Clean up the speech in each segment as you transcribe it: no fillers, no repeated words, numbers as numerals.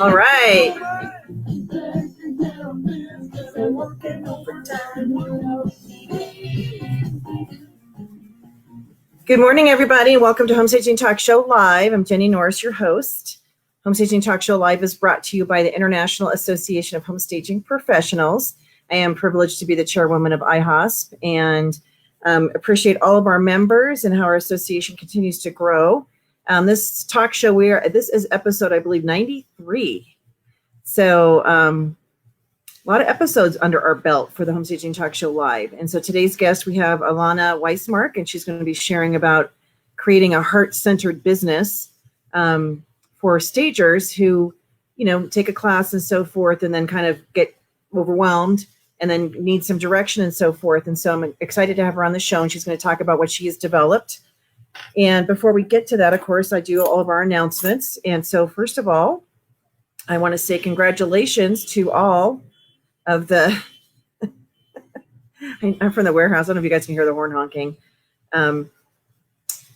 All right. Good morning, everybody. Welcome to Home Staging Talk Show Live. I'm Jenny Norris, your host. Home Staging Talk Show Live is brought to you by the International Association of Home Staging Professionals. I am privileged to be the chairwoman of IAHSP and appreciate all of our members and how our association continues to grow. This talk show, this is episode, I believe, 93. So a lot of episodes under our belt for the Home Staging Talk Show Live. And so today's guest, we have Ilana Weismark, and she's going to be sharing about creating a heart-centered business for stagers who, take a class and so forth, and then kind of get overwhelmed and then need some direction and so forth. And so I'm excited to have her on the show, and she's going to talk about what she has developed. And before we get to that, of course, I do all of our announcements. And so first of all, I want to say congratulations to all of the, I'm from the warehouse. I don't know if you guys can hear the horn honking.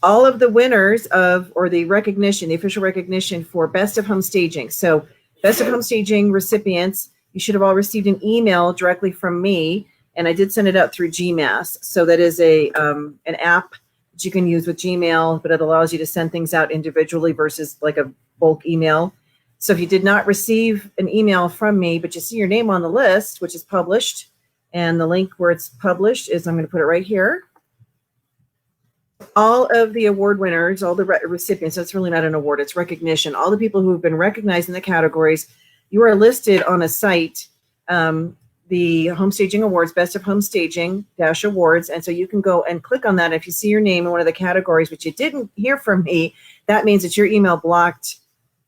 All of the winners the official recognition for Best of Home Staging. So Best of Home Staging recipients, you should have all received an email directly from me, and I did send it out through Gmass. So that is an app that you can use with Gmail, but it allows you to send things out individually versus like a bulk email. So if you did not receive an email from me, but you see your name on the list, which is published, and the link where it's published is, I'm going to put it right here. All of the award winners, all the recipients, that's really not an award, it's recognition. All the people who have been recognized in the categories, you are listed on a site, the Home Staging Awards, Best of Home Staging -Awards. And so you can go and click on that. If you see your name in one of the categories, but you didn't hear from me, that means that your email blocked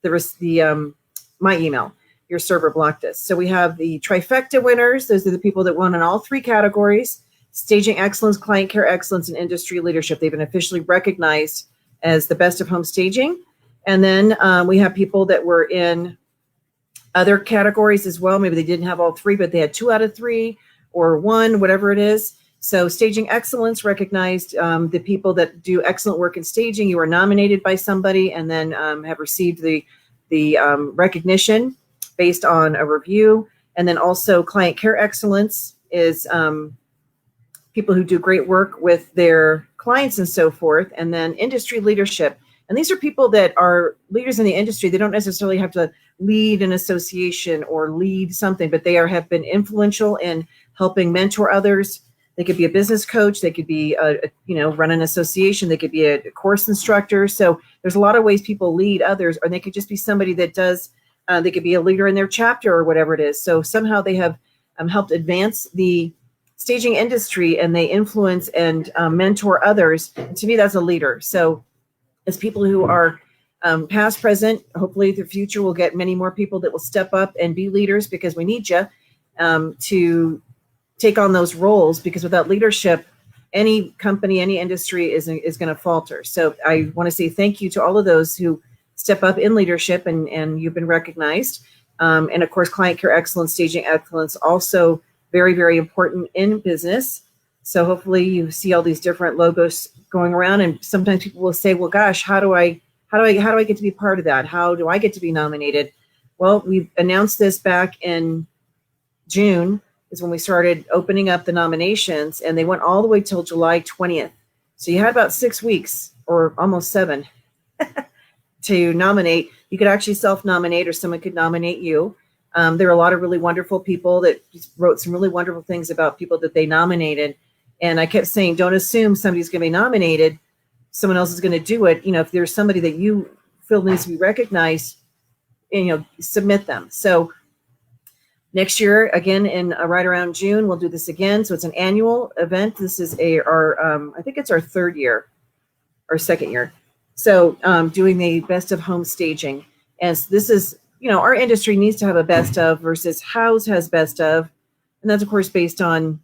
my email. Your server blocked us. So we have the trifecta winners. Those are the people that won in all three categories: Staging Excellence, Client Care Excellence, and Industry Leadership. They've been officially recognized as the Best of Home Staging. And then we have people that were in other categories as well. Maybe they didn't have all three, but they had 2 out of 3 or 1, whatever it is. So Staging Excellence recognized the people that do excellent work in staging. You are nominated by somebody and then have received the recognition based on a review. And then also Client Care Excellence is people who do great work with their clients and so forth. And then Industry Leadership. And these are people that are leaders in the industry. They don't necessarily have to lead an association or lead something, but they have been influential in helping mentor others. They could be a business coach. They could be, run an association. They could be a course instructor. So there's a lot of ways people lead others, or they could just be somebody that does, they could be a leader in their chapter or whatever it is. So somehow they have helped advance the staging industry, and they influence and mentor others. And to me, that's a leader. So it's people who are past, present. Hopefully the future will get many more people that will step up and be leaders, because we need you to take on those roles, because without leadership, any company, any industry is going to falter. So I want to say thank you to all of those who step up in leadership, and you've been recognized. And of course, Client Care Excellence, Staging Excellence, also very, very important in business. So hopefully you see all these different logos going around, and sometimes people will say, well, gosh, how do I get to be part of that? How do I get to be nominated? Well, we announced this back in June is when we started opening up the nominations, and they went all the way till July 20th. So you had about 6 weeks, or almost 7, to nominate. You could actually self-nominate, or someone could nominate you. There are a lot of really wonderful people that wrote some really wonderful things about people that they nominated. And I kept saying, don't assume somebody's going to be nominated, someone else is going to do it. If there's somebody that you feel needs to be recognized, submit them. So next year, again, in right around June, we'll do this again. So it's an annual event. This is I think it's our 3rd year or 2nd year. So doing the Best of Home Staging. As this is, our industry needs to have a best of versus House has best of. And that's, of course, based on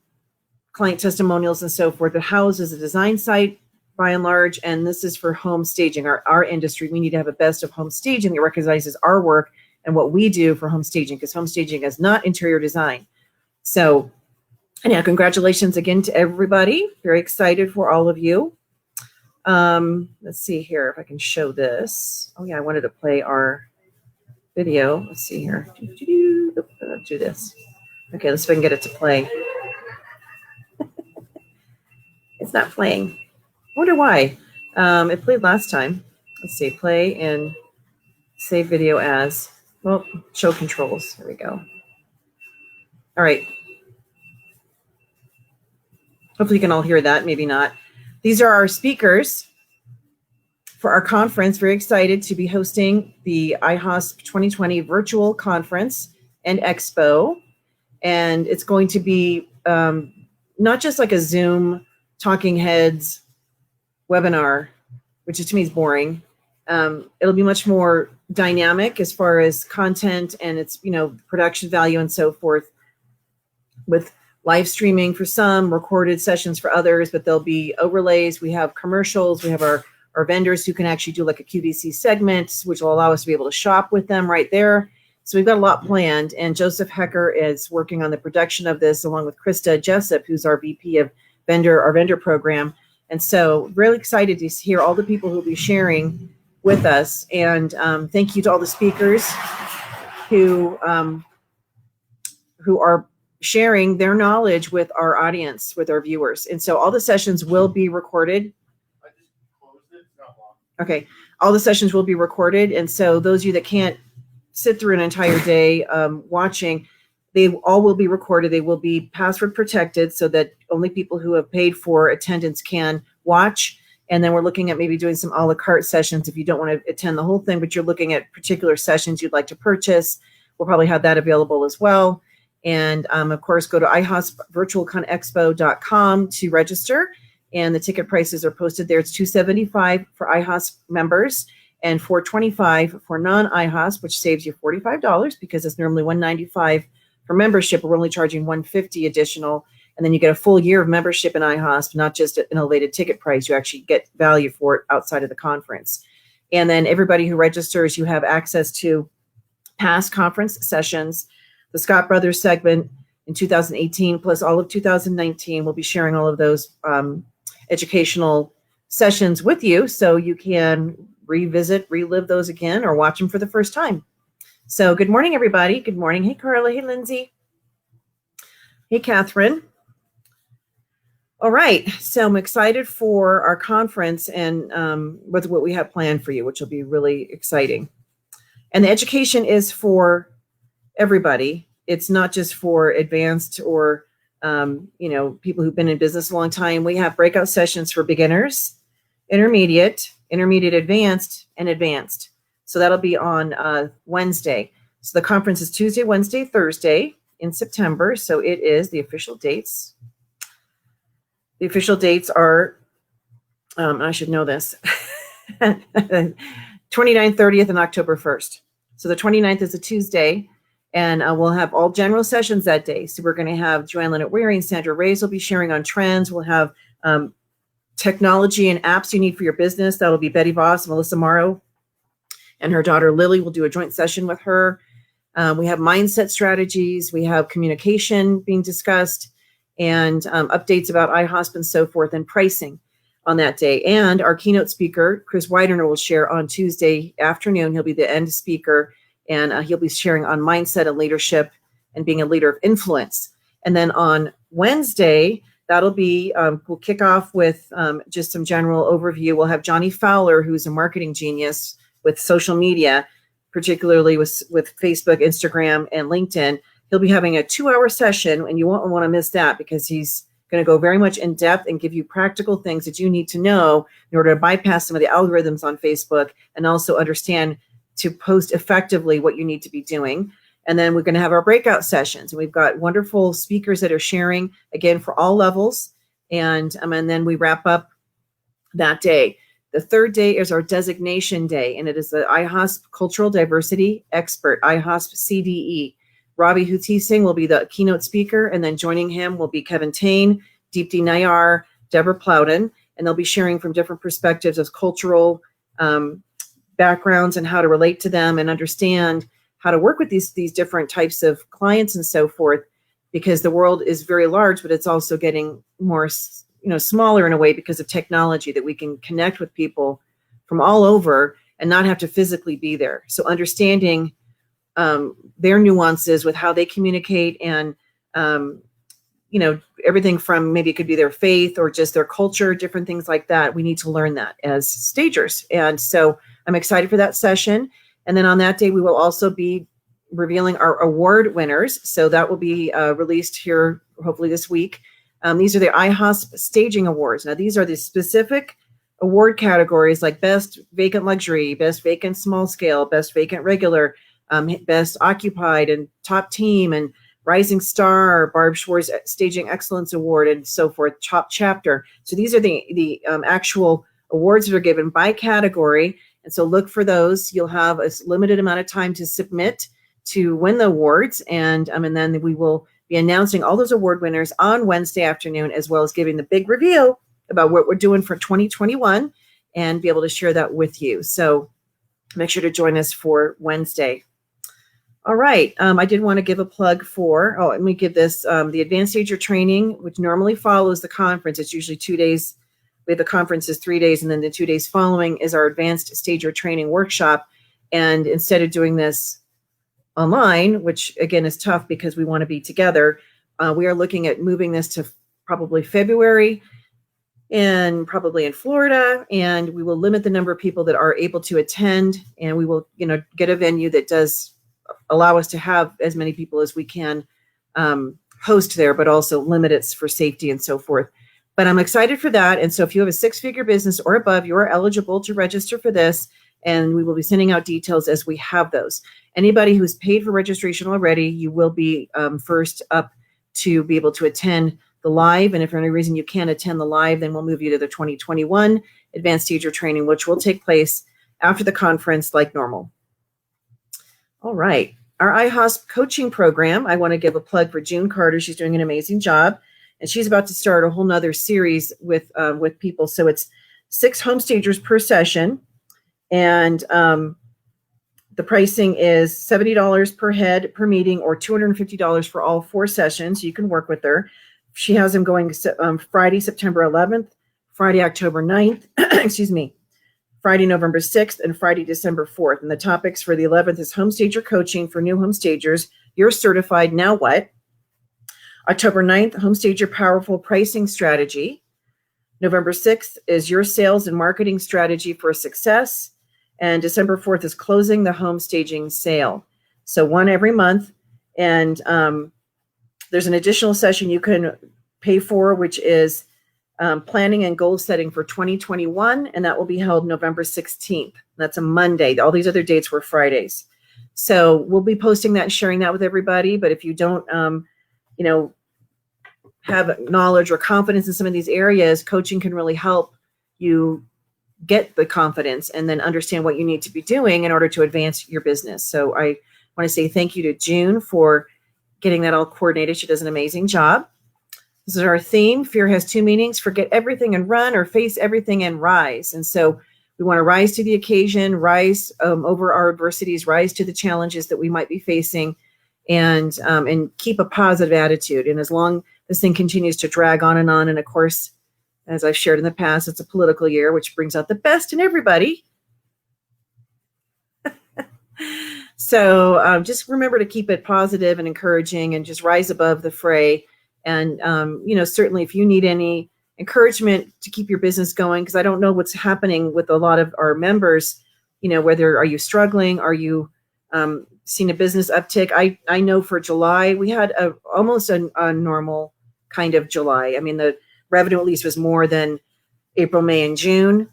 client testimonials and so forth. But House is a design site by and large, and this is for home staging. Our industry, we need to have a best of home staging that recognizes our work and what we do for home staging, because home staging is not interior design. So, anyhow, congratulations again to everybody. Very excited for all of you. Let's see here if I can show this. Oh yeah, I wanted to play our video. Let's see here. Do this. Okay, let's see if I can get it to play. It's not playing. I wonder why. It played last time. Let's see, play and save video as, well, show controls. There we go. All right. Hopefully you can all hear that, maybe not. These are our speakers for our conference. Very excited to be hosting the IAHSP 2020 virtual conference and expo. And it's going to be not just like a Zoom talking heads webinar, which is, to me, is boring. It'll be much more dynamic as far as content and its, production value and so forth, with live streaming for some, recorded sessions for others, but there'll be overlays. We have commercials. We have our vendors who can actually do like a QVC segment, which will allow us to be able to shop with them right there. So we've got a lot planned, and Joseph Hecker is working on the production of this along with Krista Jessup, who's our VP of our vendor program. And so really excited to hear all the people who will be sharing with us. And thank you to all the speakers who are sharing their knowledge with our audience, with our viewers. And so all the sessions will be recorded. I just closed it. It's not long. Okay. All the sessions will be recorded. And so those of you that can't sit through an entire day watching, they all will be recorded. They will be password protected so that only people who have paid for attendance can watch. And then we're looking at maybe doing some a la carte sessions if you don't want to attend the whole thing, but you're looking at particular sessions you'd like to purchase. We'll probably have that available as well. And of course, go to IAHSPvirtualconexpo.com to register. And the ticket prices are posted there. It's $275 for IAHSP members and $425 for non-IAHSP, which saves you $45 because it's normally $195 for membership. We're only charging $150 additional. And then you get a full year of membership in IAHSP, not just an elevated ticket price. You actually get value for it outside of the conference. And then everybody who registers, you have access to past conference sessions. The Scott Brothers segment in 2018, plus all of 2019, we'll be sharing all of those educational sessions with you so you can relive those again, or watch them for the first time. So good morning, everybody. Good morning. Hey, Carla. Hey, Lindsay. Hey, Catherine. All right. So I'm excited for our conference and with what we have planned for you, which will be really exciting. And the education is for everybody. It's not just for advanced or, people who've been in business a long time. We have breakout sessions for beginners, intermediate advanced, and advanced. So that'll be on Wednesday. So the conference is Tuesday, Wednesday, Thursday in September. So it is the official dates. The official dates are, I should know this, 29th, 30th, and October 1st. So the 29th is a Tuesday, and we'll have all general sessions that day. So we're going to have Joanne Leonard Waring, Sandra Reyes will be sharing on trends. We'll have technology and apps you need for your business. That'll be Betty Voss, Melissa Morrow, and her daughter Lily will do a joint session with her. We have mindset strategies. We have communication being discussed, and updates about IAHSP and so forth, and pricing on that day. And our keynote speaker, Chris Widener, will share on Tuesday afternoon. He'll be the end speaker, and he'll be sharing on mindset and leadership and being a leader of influence. And then on Wednesday, that'll be, we'll kick off with just some general overview. We'll have Johnny Fowler, who's a marketing genius with social media, particularly with Facebook, Instagram, and LinkedIn. He'll be having a 2-hour session, and you won't want to miss that because he's going to go very much in depth and give you practical things that you need to know in order to bypass some of the algorithms on Facebook and also understand to post effectively what you need to be doing. And then we're going to have our breakout sessions. And we've got wonderful speakers that are sharing, again, for all levels. And then we wrap up that day. The third day is our designation day, and it is the IAHSP Cultural Diversity Expert, IAHSP CDE. Ravi Huti Singh will be the keynote speaker, and then joining him will be Kevin Tain, Deepti Nayar, Deborah Plowden, and they'll be sharing from different perspectives of cultural backgrounds and how to relate to them and understand how to work with these different types of clients and so forth, because the world is very large, but it's also getting more, smaller in a way because of technology, that we can connect with people from all over and not have to physically be there. So understanding their nuances with how they communicate, and everything from, maybe it could be their faith or just their culture, different things like that. We need to learn that as stagers. And so I'm excited for that session. And then on that day, we will also be revealing our award winners. So that will be released here hopefully this week. These are the IAHSP Staging Awards. Now, these are the specific award categories like Best Vacant Luxury, Best Vacant Small Scale, Best Vacant Regular, Best Occupied, and Top Team, and Rising Star, Barb Schwartz Staging Excellence Award, and so forth, Top Chapter. So these are the actual awards that are given by category. And so look for those. You'll have a limited amount of time to submit to win the awards. And then we will be announcing all those award winners on Wednesday afternoon, as well as giving the big reveal about what we're doing for 2021 and be able to share that with you. So make sure to join us for Wednesday. All right. I did want to give a plug for, let me give this, the Advanced Stager Training, which normally follows the conference. It's usually 2 days. We have the conference is 3 days, and then the 2 days following is our Advanced Stager Training Workshop. And instead of doing this online, which again is tough because we want to be together, we are looking at moving this to probably February, and probably in Florida, and we will limit the number of people that are able to attend, and we will get a venue that does allow us to have as many people as we can host there, but also limit it for safety and so forth. But I'm excited for that. And so if you have a 6-figure business or above, you are eligible to register for this, and we will be sending out details as we have those. Anybody who's paid for registration already, you will be first up to be able to attend the live. And if for any reason you can't attend the live, then we'll move you to the 2021 Advanced Stager Training, which will take place after the conference like normal. All right. Our IAHSP coaching program, I want to give a plug for June Carter. She's doing an amazing job, and she's about to start a whole nother series with people. So it's 6 home stagers per session, and the pricing is $70 per head per meeting, or $250 for all 4 sessions. You can work with her. She has them going Friday, September 11th, Friday, October 9th, excuse me, Friday, November 6th, and Friday, December 4th. And the topics for the 11th is home stager coaching for new home stagers. You're certified, now what? October 9th, home stager powerful pricing strategy. November 6th is your sales and marketing strategy for success. And December 4th is closing the home staging sale. So one every month. And there's an additional session you can pay for, which is planning and goal setting for 2021. And that will be held November 16th. That's a Monday. All these other dates were Fridays. So we'll be posting that and sharing that with everybody. But if you don't, have knowledge or confidence in some of these areas, coaching can really help you get the confidence and then understand what you need to be doing in order to advance your business. So I want to say thank you to June for getting that all coordinated. She does an amazing job. This is our theme. Fear has 2 meanings: forget everything and run, or face everything and rise. And so we want to rise to the occasion, rise over our adversities, rise to the challenges that we might be facing, and keep a positive attitude. And as long this thing continues to drag on, and of course, as I've shared in the past, it's a political year, which brings out the best in everybody. So just remember to keep it positive and encouraging, and just rise above the fray. And, certainly if you need any encouragement to keep your business going, because I don't know what's happening with a lot of our members, whether are you struggling, are you seeing a business uptick? I know for July, we had almost a normal kind of July. I mean, the revenue at least was more than April, May, and June.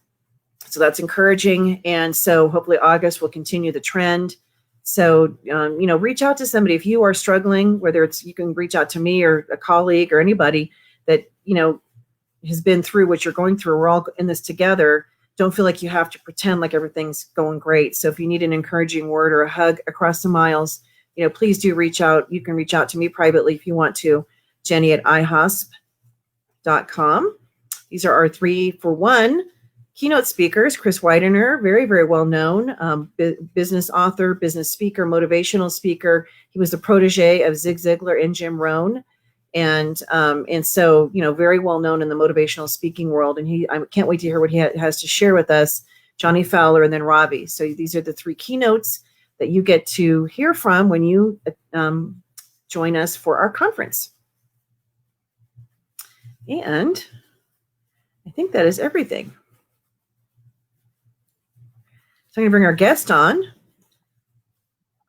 So that's encouraging. And so hopefully August will continue the trend. So, reach out to somebody if you are struggling, whether it's, you can reach out to me or a colleague or anybody that, has been through what you're going through. We're all in this together. Don't feel like you have to pretend like everything's going great. So if you need an encouraging word or a hug across the miles, please do reach out. You can reach out to me privately if you want to, Jenny@IAHSP.com. These are our 3-for-1 keynote speakers. Chris Widener, very, very well known, business author, business speaker, motivational speaker. He was the protege of Zig Ziglar and Jim Rohn. And so, very well known in the motivational speaking world. And I can't wait to hear what he has to share with us, Johnny Fowler and then Robbie. So these are the three keynotes that you get to hear from when you join us for our conference. And I think that is everything. So I'm going to bring our guest on.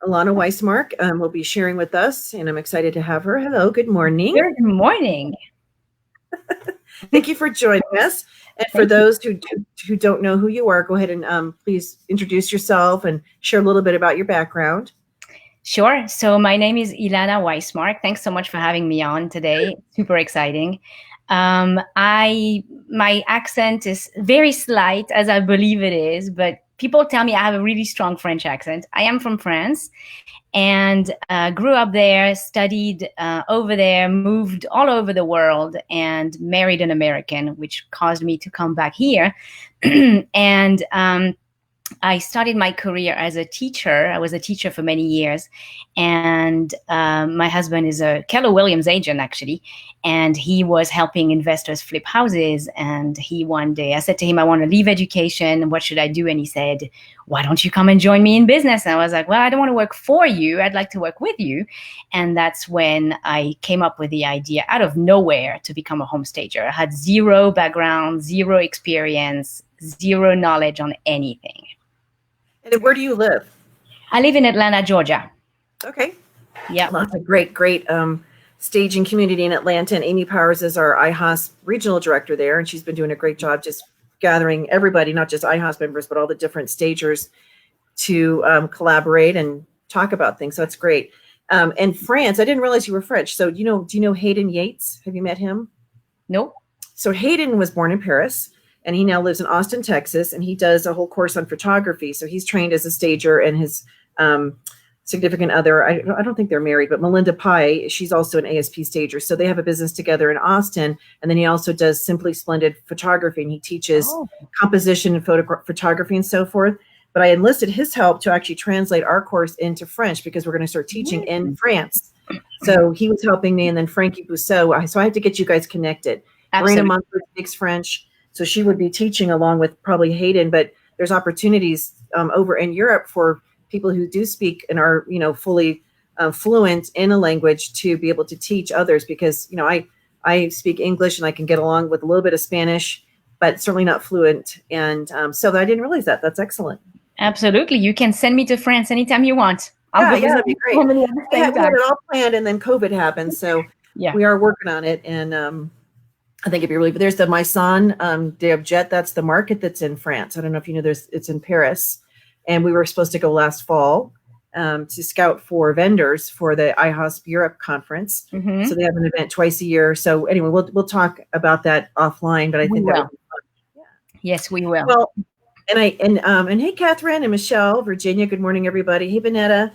Ilana Weismark will be sharing with us, and I'm excited to have her. Hello, good morning. Good morning. Thank you for joining us. And for those who don't know who you are, go ahead and please introduce yourself and share a little bit about your background. Sure. So my name is Ilana Weismark. Thanks so much for having me on today. Super exciting. My accent is very slight, as I believe it is, but people tell me I have a really strong French accent. I am from France and grew up there, studied over there, moved all over the world, and married an American, which caused me to come back here. And I started my career as a teacher. I was a teacher for many years. And my husband is a Keller Williams agent, actually. And he was helping investors flip houses. And one day I said to him, I want to leave education. What should I do? And he said, why don't you come and join me in business? And I was like, well, I don't want to work for you. I'd like to work with you. And that's when I came up with the idea out of nowhere to become a home stager. I had zero background, zero experience, zero knowledge on anything. And where do you live? I live in Atlanta, Georgia. Okay. Yeah. Lots of great staging community in Atlanta. And Amy Powers is our IAHSP regional director there. And she's been doing a great job just gathering everybody, not just IAHSP members, but all the different stagers to collaborate and talk about things. So that's great. And France, I didn't realize you were French. So do you know Hayden Yates? Have you met him? Nope. So Hayden was born in Paris. And he now lives in Austin, Texas, and he does a whole course on photography. So he's trained as a stager, and his significant other, I don't think they're married, but Melinda Pye, she's also an ASP stager. So they have a business together in Austin. And then he also does Simply Splendid photography, and he teaches composition and photography and so forth. But I enlisted his help to actually translate our course into French because we're going to start teaching in France. So he was helping me, and then Frankie Bousseau. So I had to get you guys connected. Marina Munford speaks French. So she would be teaching along with probably Hayden, but there's opportunities over in Europe for people who do speak and are, fully fluent in a language to be able to teach others because, I speak English and I can get along with a little bit of Spanish, but certainly not fluent. And so I didn't realize that. That's excellent. Absolutely. You can send me to France anytime you want. Yeah, that'd be great. We had it all planned and then COVID happened. So we are working on it. And I think it'd be really, but there's the Maison des Objets. That's the market that's in France. I don't know if you know, it's in Paris. And we were supposed to go last fall to scout for vendors for the IAHSP Europe conference. Mm-hmm. So they have an event twice a year. So anyway, we'll talk about that offline, but I think that would be fun. Yeah. Yes, we will. Well, and hey, Catherine and Michelle, Virginia, good morning, everybody. Hey, Vanetta.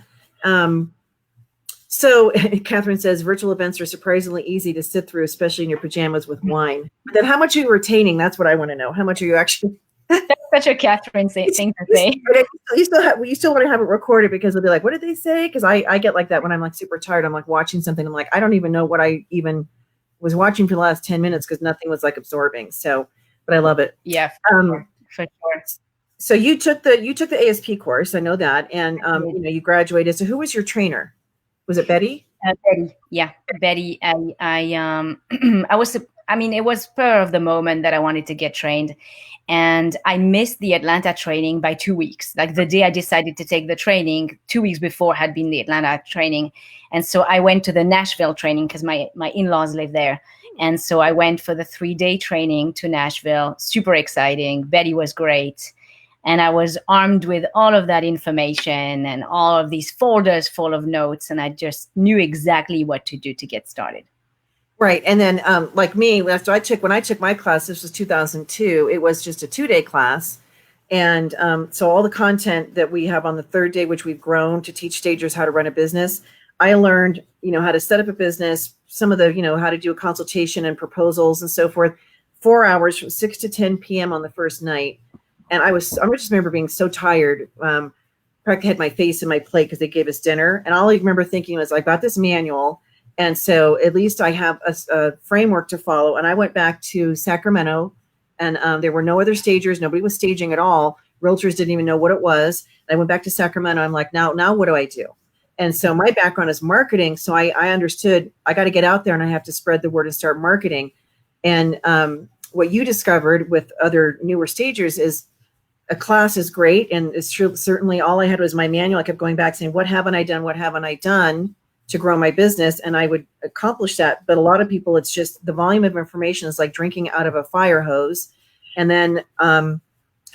So Catherine says virtual events are surprisingly easy to sit through, especially in your pajamas with wine. But then how much are you retaining? That's what I want to know. How much are you actually? That's such a Catherine thing to say. You still want to have it recorded because they'll be like, what did they say? Because I get like that when I'm like super tired. I'm like watching something. I'm like, I don't even know what I even was watching for the last 10 minutes because nothing was like absorbing. So, but I love it. Yeah, for sure. So you took the ASP course. I know that. And, you graduated. So who was your trainer? Was it Betty? Betty. Yeah, Betty. I was, it was spur of the moment that I wanted to get trained. And I missed the Atlanta training by 2 weeks. Like the day I decided to take the training, 2 weeks before had been the Atlanta training. And so I went to the Nashville training because my in-laws live there. And so I went for the 3-day training to Nashville. Super exciting. Betty was great. And I was armed with all of that information and all of these folders full of notes. And I just knew exactly what to do to get started. Right. And then like me, when I took my class, this was 2002, it was just a 2-day class. And so all the content that we have on the 3rd day, which we've grown to teach stagers how to run a business, I learned, how to set up a business, some of the, how to do a consultation and proposals and so forth, 4 hours from 6 to 10 p.m. on the first night. And I just remember being so tired. Practically had my face in my plate because they gave us dinner. And all I remember thinking was, I got this manual And so at least I have a framework to follow. And I went back to Sacramento, and there were no other stagers. Nobody was staging at all. Realtors didn't even know what it was. I went back to Sacramento. I'm like, now what do I do? And so my background is marketing. So I understood I got to get out there and I have to spread the word and start marketing. And what you discovered with other newer stagers is a class is great. And it's true. Certainly all I had was my manual. I kept going back saying, what haven't I done? What haven't I done to grow my business? And I would accomplish that. But a lot of people, it's just the volume of information is like drinking out of a fire hose. And then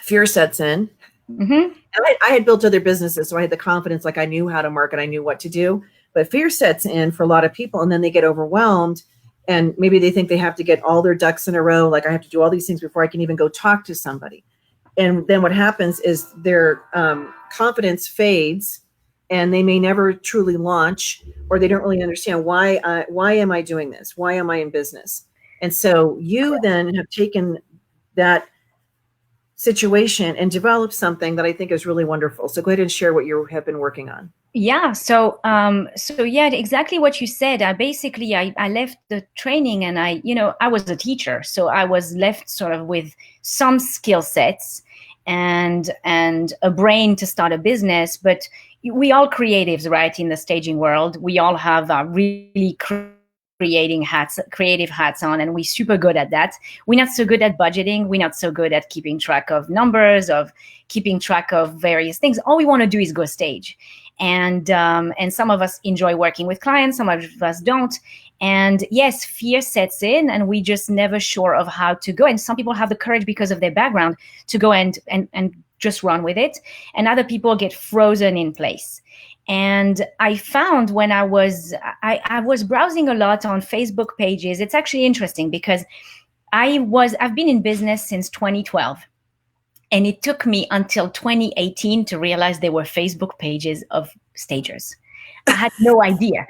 fear sets in. Mm-hmm. And I had built other businesses, so I had the confidence, like I knew how to market, I knew what to do. But fear sets in for a lot of people, and then they get overwhelmed, and maybe they think they have to get all their ducks in a row. Like I have to do all these things before I can even go talk to somebody. And then what happens is their confidence fades, and they may never truly launch, or they don't really understand why am I doing this? Why am I in business? And so you then have taken that situation and developed something that I think is really wonderful. So go ahead and share what you have been working on. Yeah. So yeah, exactly what you said. I left the training, and I was a teacher, so I was left sort of with some skill sets and a brain to start a business. But we all creatives, right? In the staging world, we all have really creative hats on, and we're super good at that. We're not so good at budgeting. We're not so good at keeping track of numbers, of keeping track of various things. All we want to do is go stage. And some of us enjoy working with clients, some of us don't. And yes, fear sets in, and we just never sure of how to go. And some people have the courage because of their background to go and just run with it. And other people get frozen in place. And I found when I was browsing a lot on Facebook pages, it's actually interesting because I've been in business since 2012. And it took me until 2018 to realize there were Facebook pages of stagers. I had no idea.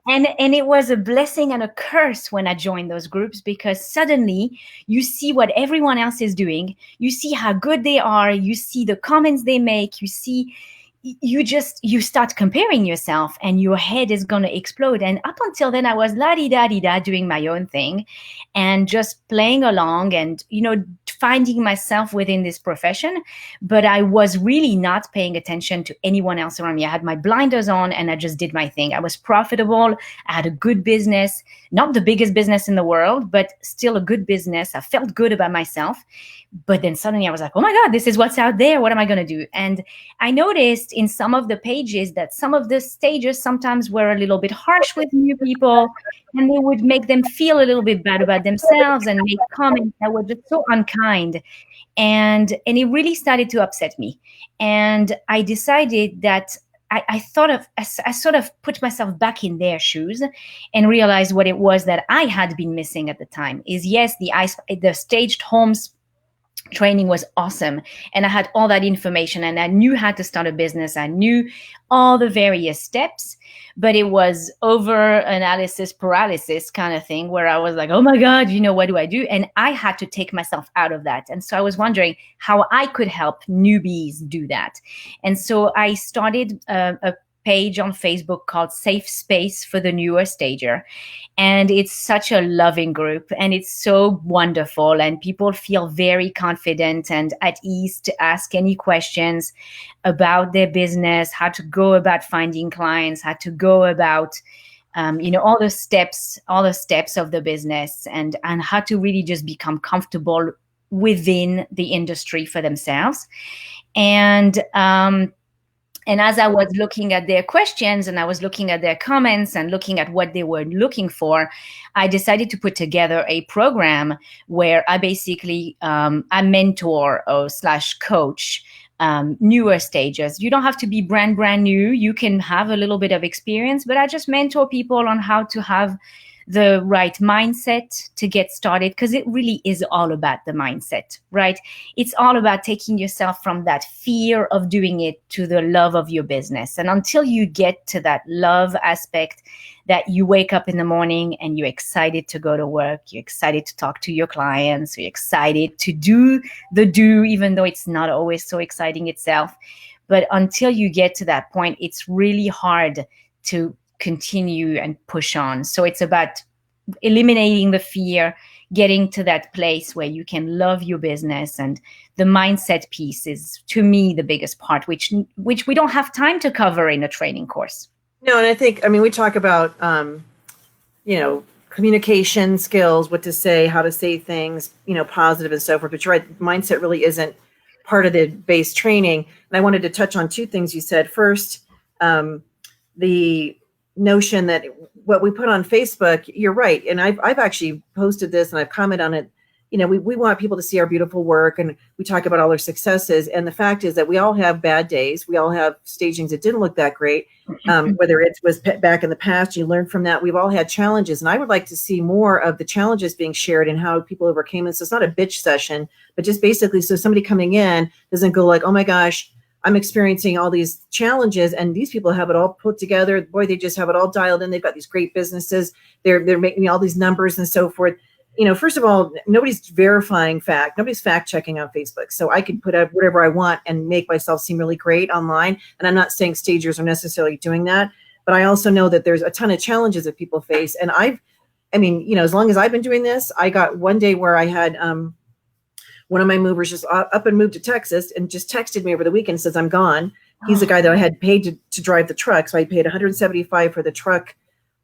And it was a blessing and a curse when I joined those groups, because suddenly you see what everyone else is doing. You see how good they are. You see the comments they make. You start comparing yourself, and your head is going to explode. And up until then, I was la-di-da-di-da doing my own thing and just playing along and, finding myself within this profession. But I was really not paying attention to anyone else around me. I had my blinders on and I just did my thing. I was profitable. I had a good business, not the biggest business in the world, but still a good business. I felt good about myself. But then suddenly I was like, oh my God, this is what's out there. What am I going to do? And I noticed in some of the pages that some of the stages sometimes were a little bit harsh with new people, and they would make them feel a little bit bad about themselves and make comments that were just so unkind. And it really started to upset me. And I decided that I sort of put myself back in their shoes and realized what it was that I had been missing at the time. Is yes, the staged homes training was awesome, and I had all that information, and I knew how to start a business. I knew all the various steps, but it was over analysis paralysis kind of thing where I was like, oh my God, what do I do? And I had to take myself out of that. And so I was wondering how I could help newbies do that. And so I started a page on Facebook called Safe Space for the Newer Stager. And it's such a loving group, and it's so wonderful, and people feel very confident and at ease to ask any questions about their business, how to go about finding clients, how to go about all the steps of the business, and how to really just become comfortable within the industry for themselves. And as I was looking at their questions, and I was looking at their comments and looking at what they were looking for, I decided to put together a program where I basically I mentor or / coach newer stagers. You don't have to be brand new. You can have a little bit of experience, but I just mentor people on how to have the right mindset to get started, because it really is all about the mindset, right? It's all about taking yourself from that fear of doing it to the love of your business. And until you get to that love aspect, that you wake up in the morning and you're excited to go to work, you're excited to talk to your clients, you're excited to do, even though it's not always so exciting itself. But until you get to that point, it's really hard to continue and push on. So it's about eliminating the fear, getting to that place where you can love your business, and the mindset piece is, to me, the biggest part, which we don't have time to cover in a training course. No, and I think, I mean, we talk about, communication skills, what to say, how to say things, positive and so forth. But you're right, mindset really isn't part of the base training. And I wanted to touch on two things you said. First, the notion that what we put on Facebook, you're right. And I've actually posted this and I've commented on it. We want people to see our beautiful work, and we talk about all our successes. And the fact is that we all have bad days. We all have stagings that didn't look that great. Whether it was back in the past, you learned from that. We've all had challenges, and I would like to see more of the challenges being shared and how people overcame it. So it's not a bitch session, but just basically so somebody coming in doesn't go like, oh my gosh, I'm experiencing all these challenges, and these people have it all put together. Boy, they just have it all dialed in. They've got these great businesses. They're making all these numbers and so forth. First of all, nobody's verifying fact. Nobody's fact checking on Facebook. So I could put up whatever I want and make myself seem really great online. And I'm not saying stagers are necessarily doing that, but I also know that there's a ton of challenges that people face. And as long as I've been doing this, I got one day where I had one of my movers just up and moved to Texas and just texted me over the weekend and says, I'm gone. He's the guy that I had paid to drive the truck. So I paid $175 for the truck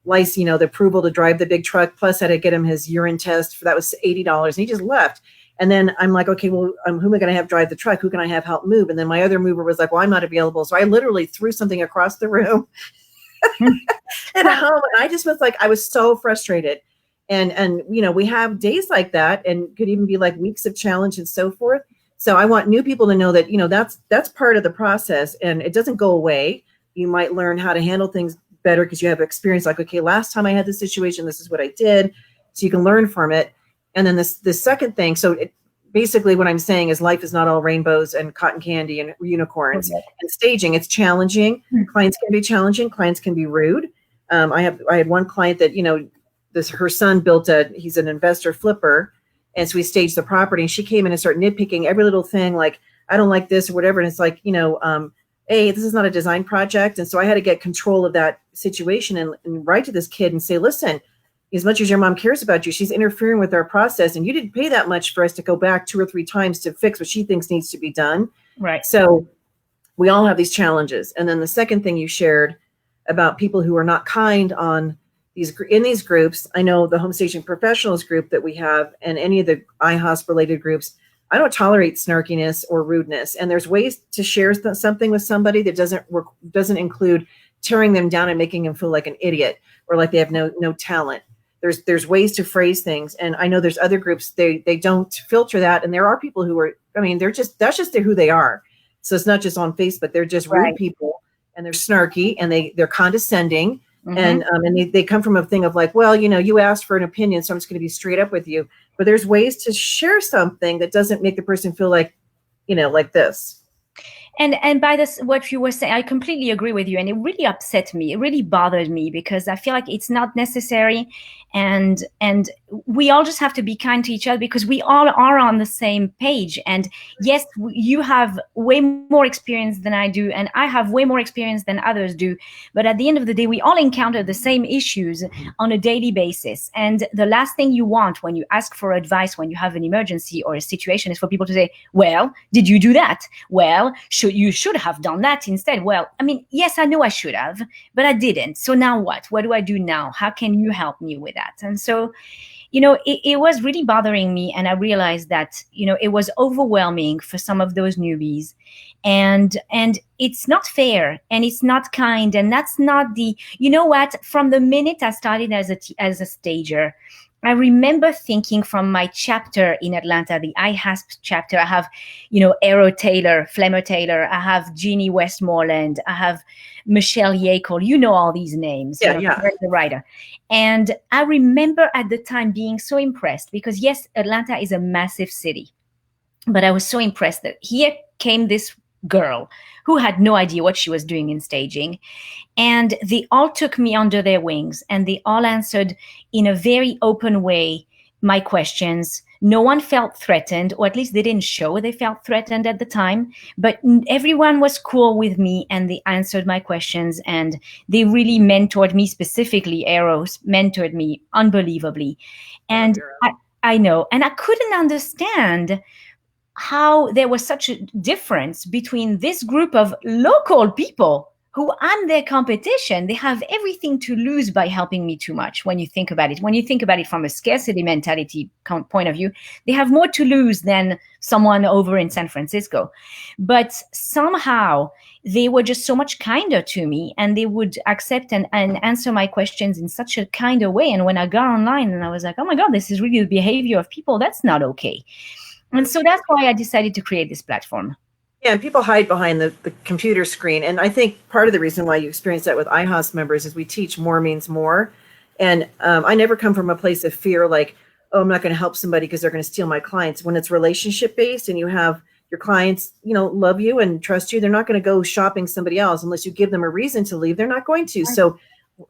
license, the approval to drive the big truck, plus I had to get him his urine test. That was $80. And he just left. And then I'm like, okay, well, who am I going to have drive the truck? Who can I have help move? And then my other mover was like, well, I'm not available. So I literally threw something across the room at home. And I just was like, I was so frustrated. And we have days like that, and could even be like weeks of challenge and so forth. So I want new people to know that, that's part of the process, and it doesn't go away. You might learn how to handle things better because you have experience, like, okay, last time I had this situation, this is what I did. So you can learn from it. And then the second thing, basically what I'm saying is life is not all rainbows and cotton candy and unicorns. Okay. And staging, it's challenging. Clients can be challenging. Clients can be rude. I had one client that, her son he's an investor flipper. And so we staged the property, and she came in and started nitpicking every little thing, like, I don't like this or whatever. And it's like, hey, this is not a design project. And so I had to get control of that situation and write to this kid and say, listen, as much as your mom cares about you, she's interfering with our process. And you didn't pay that much for us to go back 2 or 3 times to fix what she thinks needs to be done. Right. So we all have these challenges. And then the second thing you shared about people who are not kind in these groups, I know the home staging professionals group that we have and any of the IAHSP related groups, I don't tolerate snarkiness or rudeness. And there's ways to share something with somebody that doesn't include tearing them down and making them feel like an idiot or like they have no talent. There's ways to phrase things. And I know there's other groups, they don't filter that. And there are people who are, that's just who they are. So it's not just on Facebook. They're just rude people, and they're snarky, and they're condescending. Mm-hmm. And they come from a thing of like, well, you asked for an opinion, so I'm just going to be straight up with you. But there's ways to share something that doesn't make the person feel like, like this. And by this, what you were saying, I completely agree with you. And it really upset me. It really bothered me because I feel like it's not necessary. And we all just have to be kind to each other because we all are on the same page. And yes, you have way more experience than I do, and I have way more experience than others do. But at the end of the day, we all encounter the same issues on a daily basis. And the last thing you want when you ask for advice, when you have an emergency or a situation, is for people to say, well, did you do that? Well, you should have done that instead. Well, yes, I know I should have, but I didn't. So now what? What do I do now? How can you help me with that? And so, it was really bothering me. And I realized that, it was overwhelming for some of those newbies. And it's not fair, and it's not kind. And that's not from the minute I started as a stager, I remember thinking from my chapter in Atlanta, the IAHSP chapter, I have, Aero Taylor, Flemmer Taylor, I have Jeannie Westmoreland, I have Michelle Yackel, all these names, the writer. And I remember at the time being so impressed because yes, Atlanta is a massive city, but I was so impressed that here came this girl who had no idea what she was doing in staging. And they all took me under their wings, and they all answered in a very open way my questions. No one felt threatened, or at least they didn't show they felt threatened at the time. But everyone was cool with me, and they answered my questions, and they really mentored me. Specifically, Eros mentored me unbelievably. And I know, and I couldn't understand how there was such a difference between this group of local people who I'm their competition. They have everything to lose by helping me too much. When you think about it, from a scarcity mentality point of view, they have more to lose than someone over in San Francisco. But somehow they were just so much kinder to me, and they would accept and answer my questions in such a kinder way. And when I got online, and I was like, oh my God, this is really the behavior of people. That's not okay. And so that's why I decided to create this platform. Yeah, and people hide behind the computer screen. And I think part of the reason why you experience that with IAHSP members is we teach more means more. And I never come from a place of fear like, oh, I'm not going to help somebody because they're going to steal my clients. When it's relationship based and you have your clients, love you and trust you, they're not going to go shopping somebody else unless you give them a reason to leave. They're not going to. So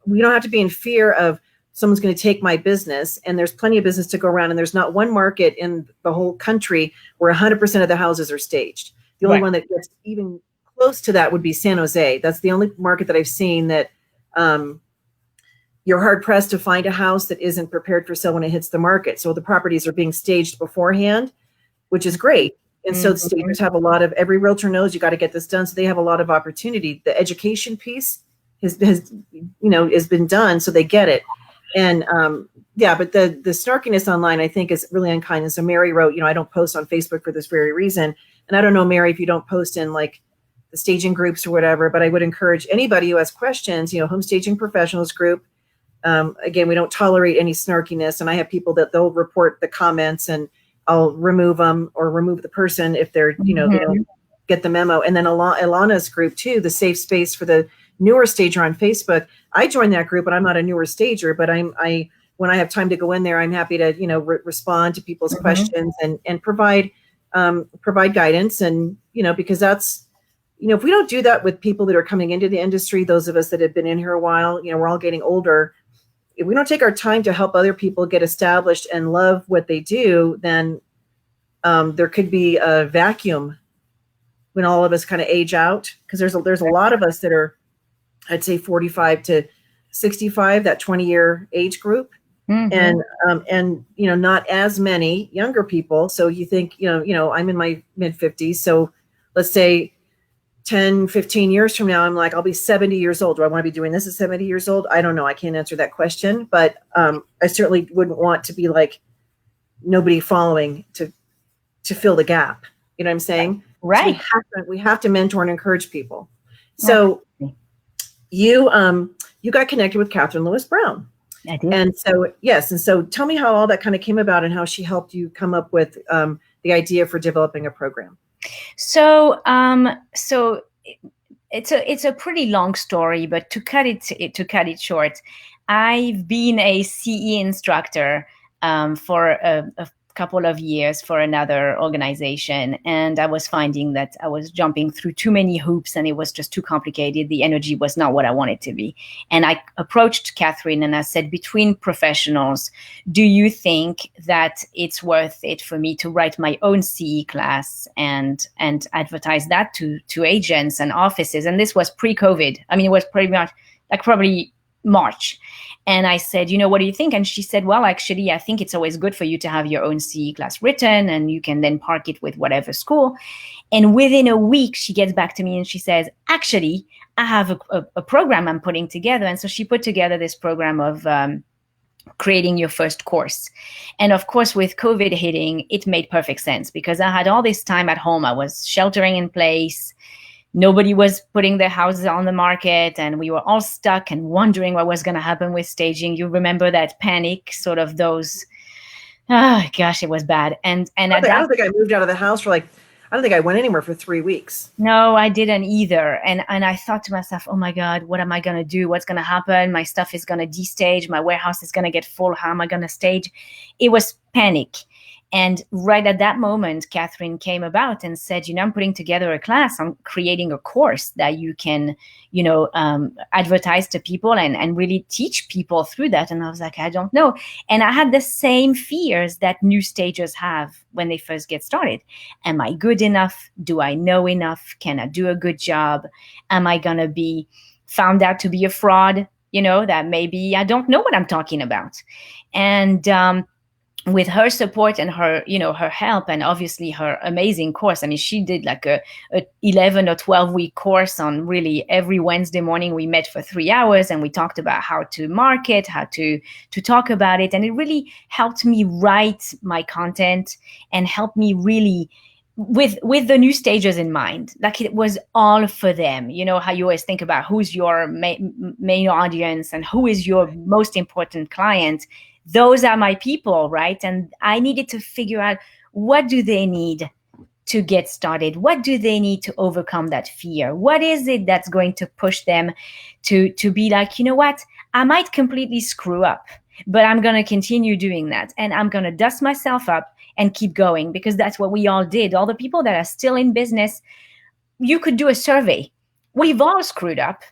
we don't have to be in fear of someone's going to take my business. And there's plenty of business to go around. And there's not one market in the whole country where 100% of the houses are staged. The only one that gets even close to that would be San Jose. That's the only market that I've seen that you're hard pressed to find a house that isn't prepared for sale when it hits the market. So the properties are being staged beforehand, which is great. And so the stagers have a lot of, every realtor knows you got to get this done. So they have a lot of opportunity. The education piece has been done, so they get it. And but the snarkiness online, I think, is really unkind. And so Mary wrote, I don't post on Facebook for this very reason. And I don't know, Mary, if you don't post in like the staging groups or whatever, but I would encourage anybody who has questions, home staging professionals group. Again, we don't tolerate any snarkiness. And I have people that they'll report the comments and I'll remove them or remove the person if they're, they don't get the memo. And then Ilana's group too, the safe space for the newer stager on Facebook. I joined that group, but I'm not a newer stager, but when I have time to go in there, I'm happy to, respond to people's questions and provide guidance. And, because that's, if we don't do that with people that are coming into the industry, those of us that have been in here a while, we're all getting older. If we don't take our time to help other people get established and love what they do, then there could be a vacuum when all of us kind of age out. Because there's a lot of us that are, I'd say 45 to 65, that 20-year age group. And not as many younger people. So you think, I'm in my mid 50s. So let's say 10, 15 years from now, I'm like, I'll be 70 years old. Do I want to be doing this at 70 years old? I don't know. I can't answer that question, but I certainly wouldn't want to be like nobody following to fill the gap. You know what I'm saying? Right. So we have to mentor and encourage people. So you got connected with Catherine Lewis Brown. I did. And so, yes. And so tell me how all that kind of came about and how she helped you come up with the idea for developing a program. So it's a pretty long story, but to cut it short, I've been a CE instructor for a couple of years for another organization, and I was finding that I was jumping through too many hoops and it was just too complicated. The energy was not what I wanted to be. And I approached Catherine and I said, between professionals, do you think that it's worth it for me to write my own CE class and advertise that to agents and offices? And this was pre-COVID. I mean, it was pretty much like probably March. And I said, what do you think? And she said, well, actually, I think it's always good for you to have your own CE class written and you can then park it with whatever school. And within a week, she gets back to me and she says, actually, I have a program I'm putting together. And so she put together this program of creating your first course. And of course, with COVID hitting, it made perfect sense because I had all this time at home. I was sheltering in place. Nobody was putting their houses on the market and we were all stuck and wondering what was going to happen with staging. You remember that panic, sort of those, oh gosh, it was bad. And I don't think I moved out of the house I don't think I went anywhere for 3 weeks. No, I didn't either. And I thought to myself, oh my God, what am I going to do? What's going to happen? My stuff is going to destage. My warehouse is going to get full. How am I going to stage? It was panic. And right at that moment, Catherine came about and said, I'm putting together a class. I'm creating a course that you can, advertise to people and really teach people through that. And I was like, I don't know. And I had the same fears that new stagers have when they first get started. Am I good enough? Do I know enough? Can I do a good job? Am I going to be found out to be a fraud? That maybe I don't know what I'm talking about. And with her support and her, her help, and obviously her amazing course. I mean, she did like a 11 or 12-week course on really every Wednesday morning. We met for 3 hours and we talked about how to market, how to talk about it. And it really helped me write my content and helped me really with the new stagers in mind. Like, it was all for them. How you always think about who's your main audience and who is your most important client. Those are my people, right? And I needed to figure out, what do they need to get started? What do they need to overcome that fear? What is it that's going to push them to be like, what? I might completely screw up, but I'm going to continue doing that. And I'm going to dust myself up and keep going, because that's what we all did. All the people that are still in business, you could do a survey. We've all screwed up.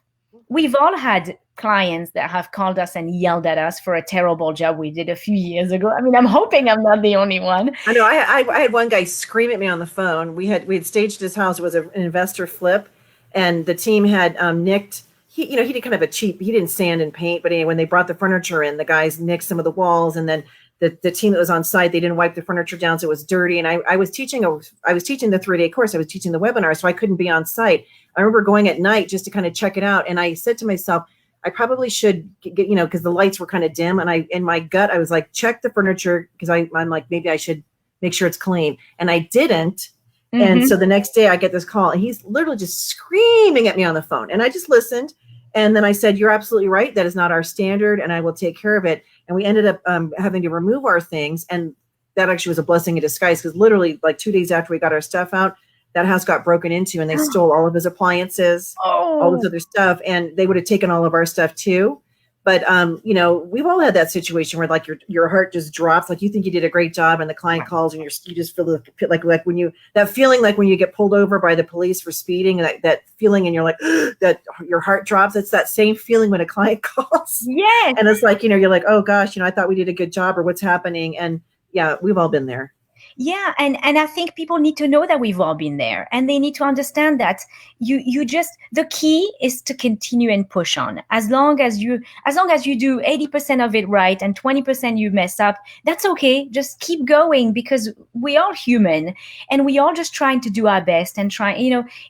We've all had clients that have called us and yelled at us for a terrible job we did a few years ago. I mean, I'm hoping I'm not the only one. I know. I had one guy scream at me on the phone. We had staged his house. It was an investor flip, and the team had nicked. He did kind of a cheap. He didn't sand and paint, but anyway, when they brought the furniture in, the guys nicked some of the walls, and then the team that was on site, they didn't wipe the furniture down, so it was dirty. And I was teaching the 3-day course. I was teaching the webinar, so I couldn't be on site. I remember going at night just to kind of check it out, and I said to myself, I probably should get, because the lights were kind of dim, and in my gut, I was like, check the furniture, because I'm like, maybe I should make sure it's clean. And I didn't. Mm-hmm. And so the next day I get this call, and he's literally just screaming at me on the phone. And I just listened. And then I said, you're absolutely right. That is not our standard, and I will take care of it. And we ended up having to remove our things. And that actually was a blessing in disguise, because literally like 2 days after we got our stuff out, that house got broken into, and they stole all of his appliances, all this other stuff, and they would have taken all of our stuff too. But we've all had that situation where like your heart just drops, like you think you did a great job, and the client calls, and you just feel like when you, that feeling like when you get pulled over by the police for speeding, that feeling, and you're like that your heart drops. It's that same feeling when a client calls. Yes. And it's like, you're like, oh gosh, I thought we did a good job, or what's happening. And yeah, we've all been there. Yeah, and I think people need to know that we've all been there, and they need to understand that you just, the key is to continue and push on. As long as you do 80% of it right and 20% you mess up, that's okay. Just keep going, because we are human, and we all just trying to do our best and try.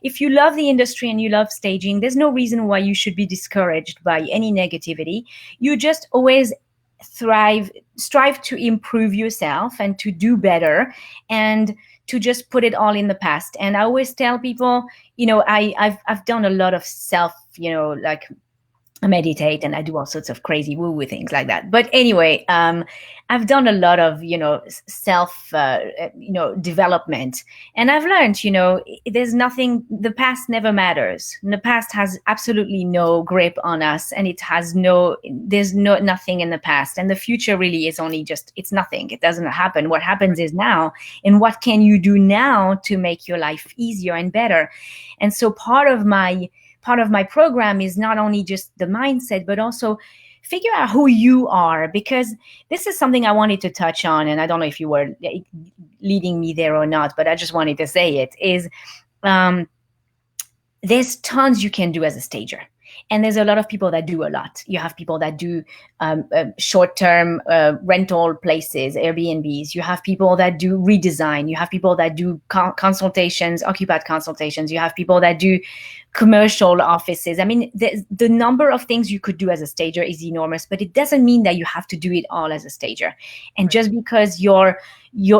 If you love the industry and you love staging, there's no reason why you should be discouraged by any negativity. You just always strive to improve yourself and to do better, and to just put it all in the past. And I always tell people, I've done a lot of self, like I meditate and I do all sorts of crazy woo-woo things like that. But anyway, I've done a lot of, self, development. And I've learned, there's nothing, the past never matters. The past has absolutely no grip on us, and there's nothing in the past. And the future really is only it's nothing. It doesn't happen. What happens is now, and what can you do now to make your life easier and better? And so part of my program is not only just the mindset, but also figure out who you are, because this is something I wanted to touch on. And I don't know if you were leading me there or not, but I just wanted to say it is, there's tons you can do as a stager. And there's a lot of people that do a lot. You have people that do short-term rental places, Airbnbs. You have people that do redesign. You have people that do consultations, occupied consultations. You have people that do commercial offices. I mean, the number of things you could do as a stager is enormous, but it doesn't mean that you have to do it all as a stager. And right. Just because you're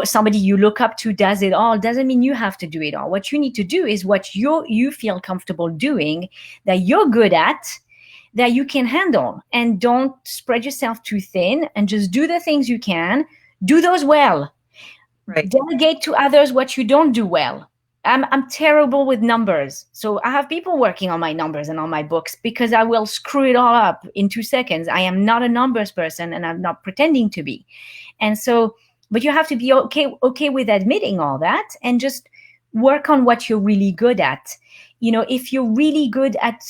somebody you look up to does it all doesn't mean you have to do it all. What you need to do is what you feel comfortable doing, that you're good at, that you can handle, and don't spread yourself too thin, and just do the things you can, do those well. Right. Delegate to others what you don't do well. I'm terrible with numbers. So I have people working on my numbers and on my books, because I will screw it all up in 2 seconds. I am not a numbers person, and I'm not pretending to be. And so but you have to be okay with admitting all that and just work on what you're really good at. If you're really good at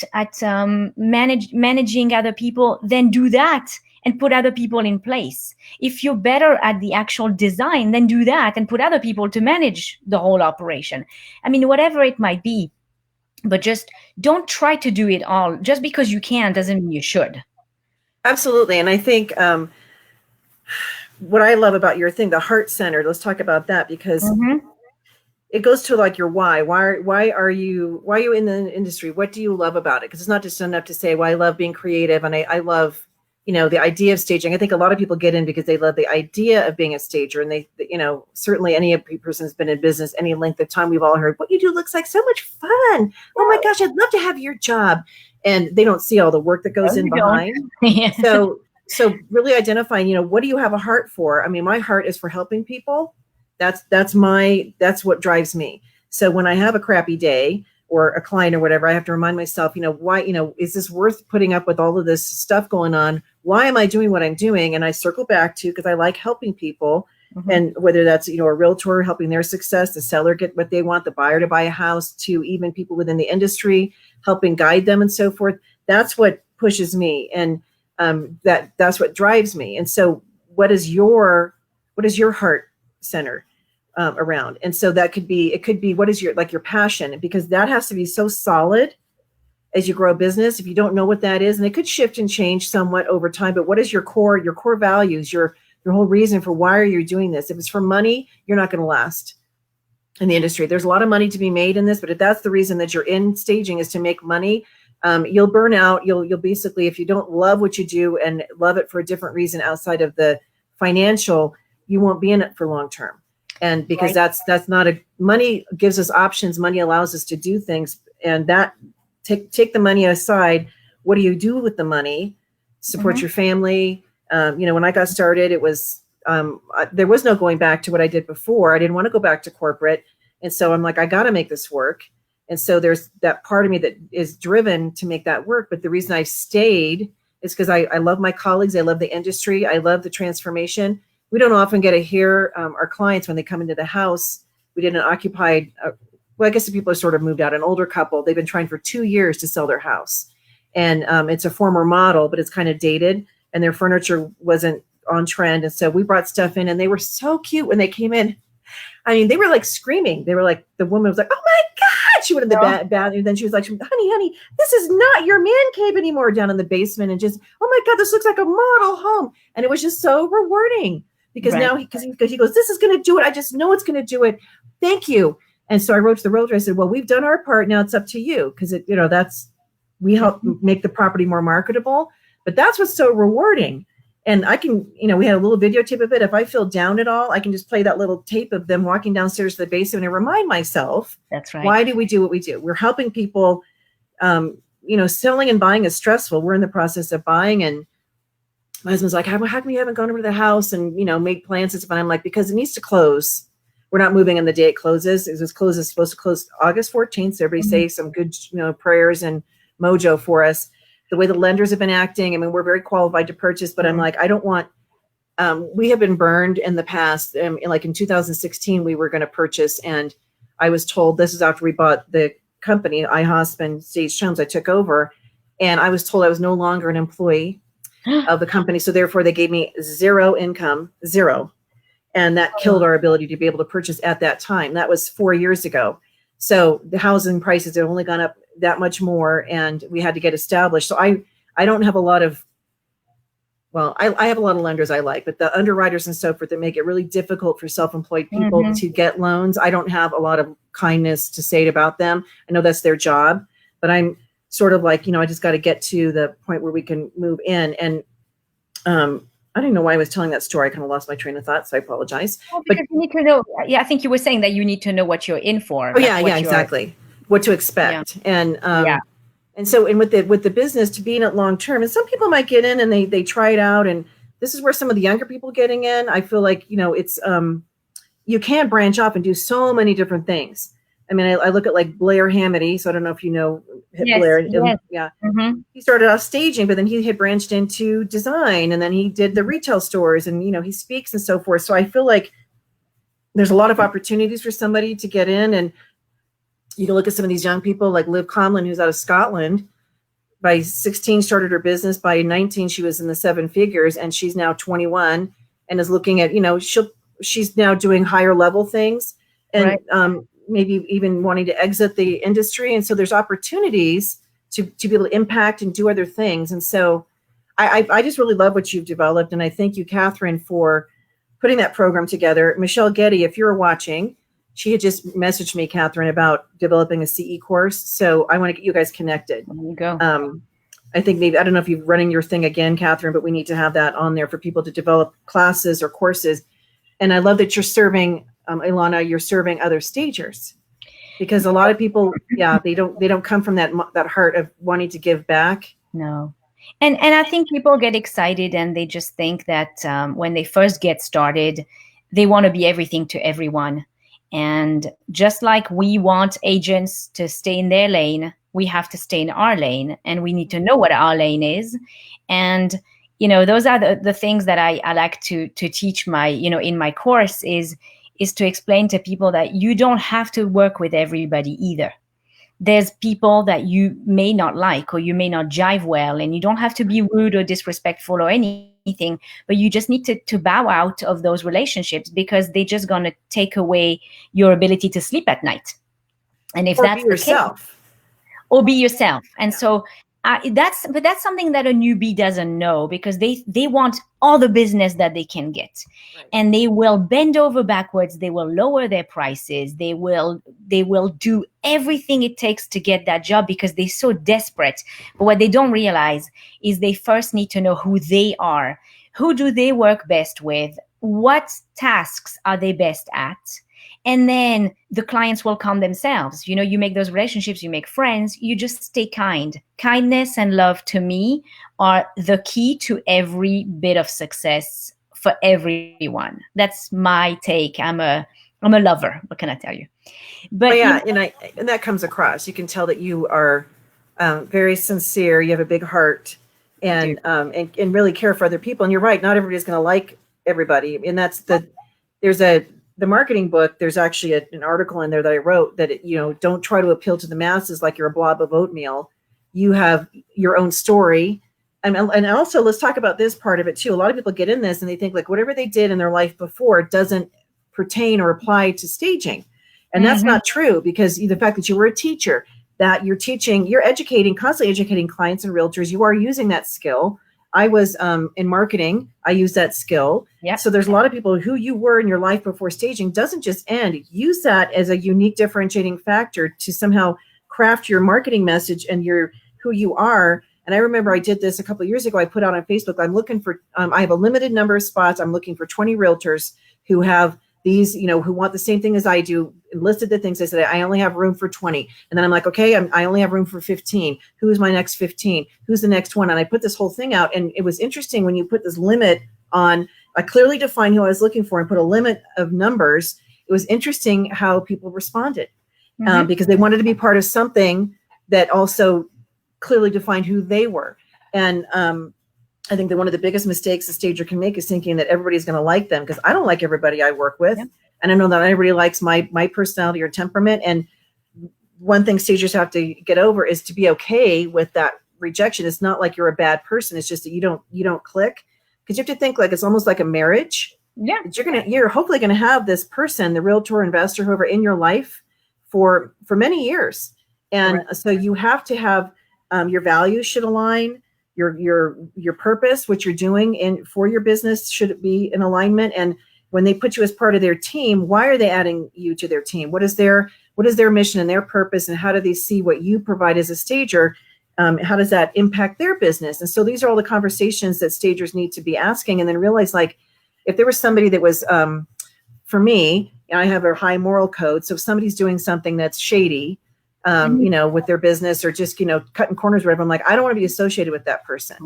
managing other people, then do that and put other people in place. If you're better at the actual design, then do that and put other people to manage the whole operation. I mean, whatever it might be, but just don't try to do it all. Just because you can doesn't mean you should. Absolutely. And I think what I love about your thing, the heart center, let's talk about that, because it goes to like your why. Why are you in the industry? What do you love about it? Because it's not just enough to say, well, I love being creative and I love, the idea of staging. I think a lot of people get in because they love the idea of being a stager. And they certainly any person who's been in business any length of time, we've all heard, what you do looks like so much fun. Oh my gosh, I'd love to have your job. And they don't see all the work that goes in behind. Yeah. So really identifying, what do you have a heart for? I mean, my heart is for helping people. That's what drives me. So when I have a crappy day or a client or whatever, I have to remind myself, why, is this worth putting up with all of this stuff going on? Why am I doing what I'm doing? And I circle back to, because I like helping people. And whether that's, a realtor helping their success, the seller get what they want, the buyer to buy a house, to even people within the industry, helping guide them and so forth. That's what pushes me. And that's what drives me. And so what is your heart center around? And so it could be, what is your passion? Because that has to be so solid as you grow a business. If you don't know what that is, and it could shift and change somewhat over time, but what is your core values, your whole reason for why are you doing this? If it's for money, you're not going to last in the industry. There's a lot of money to be made in this, but if that's the reason that you're in staging is to make money, you'll burn out. You'll basically, if you don't love what you do and love it for a different reason outside of the financial, you won't be in it for long term. And because that's not money gives us options. Money allows us to do things, and that take the money aside. What do you do with the money? Support your family. When I got started, it was, there was no going back to what I did before. I didn't want to go back to corporate. And so I'm like, I got to make this work. And so there's that part of me that is driven to make that work. But the reason I stayed is because I love my colleagues. I love the industry. I love the transformation. We don't often get to hear our clients when they come into the house. We did an occupied, well, I guess the people are sort of moved out, an older couple. They've been trying for 2 years to sell their house. And it's a former model, but it's kind of dated. And their furniture wasn't on trend. And so we brought stuff in, and they were so cute when they came in. I mean, they were like screaming. They were like, the woman was like, oh my God. She went in the bathroom. Then she was like, honey, this is not your man cave anymore, down in the basement. And just, oh my God, this looks like a model home. And it was just so rewarding because now he goes, this is going to do it. I just know it's going to do it. Thank you. And so I wrote to the realtor. I said, well, we've done our part. Now it's up to you. Because we help make the property more marketable. But that's what's so rewarding. And I can, we had a little videotape of it. If I feel down at all, I can just play that little tape of them walking downstairs to the basement and remind myself, that's right. Why do we do what we do? We're helping people. Selling and buying is stressful. We're in the process of buying, and my husband's like, how come you haven't gone over to the house and, made plans and stuff? And I'm like, because it needs to close. We're not moving on the day it closes. It's supposed to close August 14th. So everybody say some good, prayers and mojo for us. The way the lenders have been acting, I mean, we're very qualified to purchase, but I'm like, I don't want, we have been burned in the past. Like in 2016, we were going to purchase, and I was told, this is after we bought the company, IAHSP and Stage Homes, I took over, and I was told I was no longer an employee of the company. So therefore they gave me zero income. And that killed our ability to be able to purchase at that time. That was 4 years ago. So the housing prices had only gone up that much more, and we had to get established. So I don't have a lot of, I have a lot of lenders I like, but the underwriters and so forth that make it really difficult for self-employed people to get loans, I don't have a lot of kindness to say about them. I know that's their job, but I'm sort of like, I just got to get to the point where we can move in. And I don't know why I was telling that story. I kind of lost my train of thought, so I apologize. Well, because you need to know. Yeah, I think you were saying that you need to know what you're in for. Oh yeah, exactly. What to expect, and so with the business, to be in it long term, and some people might get in and they try it out, and this is where some of the younger people getting in. I feel like it's you can branch off and do so many different things. I mean, I look at like Blair Hamady. So I don't know if you know Yes, Blair. yes. Yeah. Mhm. He started off staging, but then he had branched into design, and then he did the retail stores, and he speaks and so forth. So I feel like there's a lot of opportunities for somebody to get in, and you can look at some of these young people like Liv Conlon, who's out of Scotland. By 16, started her business. By 19, she was in the seven figures, and she's now 21 and is looking at, she's now doing higher level things, and Right. maybe even wanting to exit the industry. And so there's opportunities to be able to impact and do other things. And so I just really love what you've developed. And I thank you, Catherine, for putting that program together. Michelle Getty, if you're watching, she had just messaged me, Catherine, about developing a CE course. So I want to get you guys connected. There you go. I think maybe, I don't know if you're running your thing again, Catherine, but we need to have that on there for people to develop classes or courses. And I love that you're serving, Ilana, you're serving other stagers, because a lot of people, they don't come from that heart of wanting to give back. No. And I think people get excited and they just think that when they first get started, they want to be everything to everyone. And just like we want agents to stay in their lane, we have to stay in our lane, and we need to know what our lane is. And, those are the things that I like to teach in my course is to explain to people that you don't have to work with everybody either. There's people that you may not like or you may not jive well, and you don't have to be rude or disrespectful or anything, but you just need to bow out of those relationships, because they're just going to take away your ability to sleep at night. And if Or that's be the case, yourself. or be yourself. And so that's something that a newbie doesn't know, because they want all the business that they can get. Right. And they will bend over backwards. They will lower their prices. They will do everything it takes to get that job, because they're so desperate. But what they don't realize is they first need to know who they are. Who do they work best with? What tasks are they best at? And then the clients will come themselves. You make those relationships, you make friends, you just stay kind. Kindness and love, to me, are the key to every bit of success for everyone. That's my take. I'm a lover. What can I tell you? But and that comes across. You can tell that you are very sincere. You have a big heart, and really care for other people. And you're right. Not everybody's going to like everybody. And that's the marketing book. There's actually an article in there that I wrote that, don't try to appeal to the masses like you're a blob of oatmeal. You have your own story. And also, let's talk about this part of it too. A lot of people get in this and they think like whatever they did in their life before doesn't pertain or apply to staging. And that's not true, because the fact that you were a teacher, that you're teaching, you're educating, constantly educating clients and realtors, you are using that skill. I was in marketing. I use that skill. Yeah. So there's a lot of people who you were in your life before staging doesn't just end. Use that as a unique differentiating factor to somehow craft your marketing message and who you are. And I remember I did this a couple of years ago. I put out on Facebook, I'm looking for, I have a limited number of spots. I'm looking for 20 realtors who have these, who want the same thing as I do, and listed the things. I said, I only have room for 20. And then I'm like, okay, I only have room for 15. Who's my next 15? Who's the next one? And I put this whole thing out. And it was interesting when you put this limit on, I clearly defined who I was looking for and put a limit of numbers. It was interesting how people responded because they wanted to be part of something that also clearly defined who they were. And I think that one of the biggest mistakes a stager can make is thinking that everybody's going to like them, because I don't like everybody I work with. Yeah. And I know that everybody likes my personality or temperament. And one thing stagers have to get over is to be okay with that rejection. It's not like you're a bad person. It's just that you don't click, because you have to think like it's almost like a marriage. Yeah. You're hopefully going to have this person, the realtor, investor, whoever, in your life for many years. And right. So you have to have your values should align. Your purpose, what you're doing for your business, should be in alignment. And when they put you as part of their team, why are they adding you to their team? What is their mission and their purpose, and how do they see what you provide as a stager? How does that impact their business? And so these are all the conversations that stagers need to be asking, and then realize, like, if there was somebody that was, for me, I have a high moral code. So if somebody's doing something that's shady, with their business, or just, cutting corners, whatever, I'm like, I don't want to be associated with that person.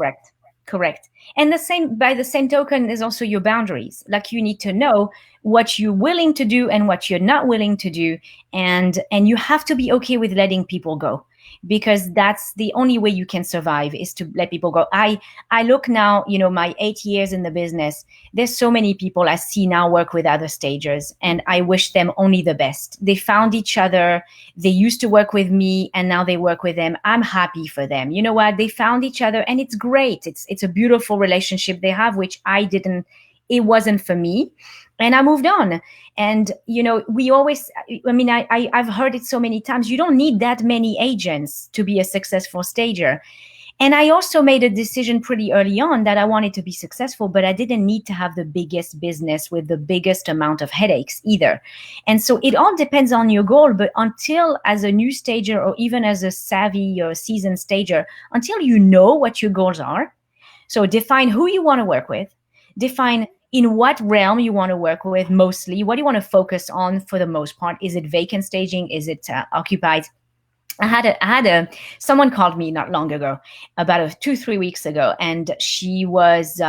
Correct. And by the same token, there's also your boundaries. Like, you need to know what you're willing to do and what you're not willing to do. And you have to be okay with letting people go. because that's the only way you can survive, is to let people go. I look now, my 8 years in the business, there's so many people I see now work with other stagers, and I wish them only the best. They found each other. They used to work with me and now they work with them. I'm happy for them. You know what? They found each other and it's great. It's a beautiful relationship they have, which it wasn't for me. And I moved on. And, we always, I've heard it so many times, you don't need that many agents to be a successful stager. And I also made a decision pretty early on that I wanted to be successful, but I didn't need to have the biggest business with the biggest amount of headaches either. And so it all depends on your goal. But until, as a new stager or even as a savvy or seasoned stager, until you know what your goals are, so define who you want to work with, define in what realm you want to work with mostly, what do you want to focus on for the most part? Is it vacant staging? Is it occupied? I had someone called me not long ago, about 2-3 weeks ago, and she was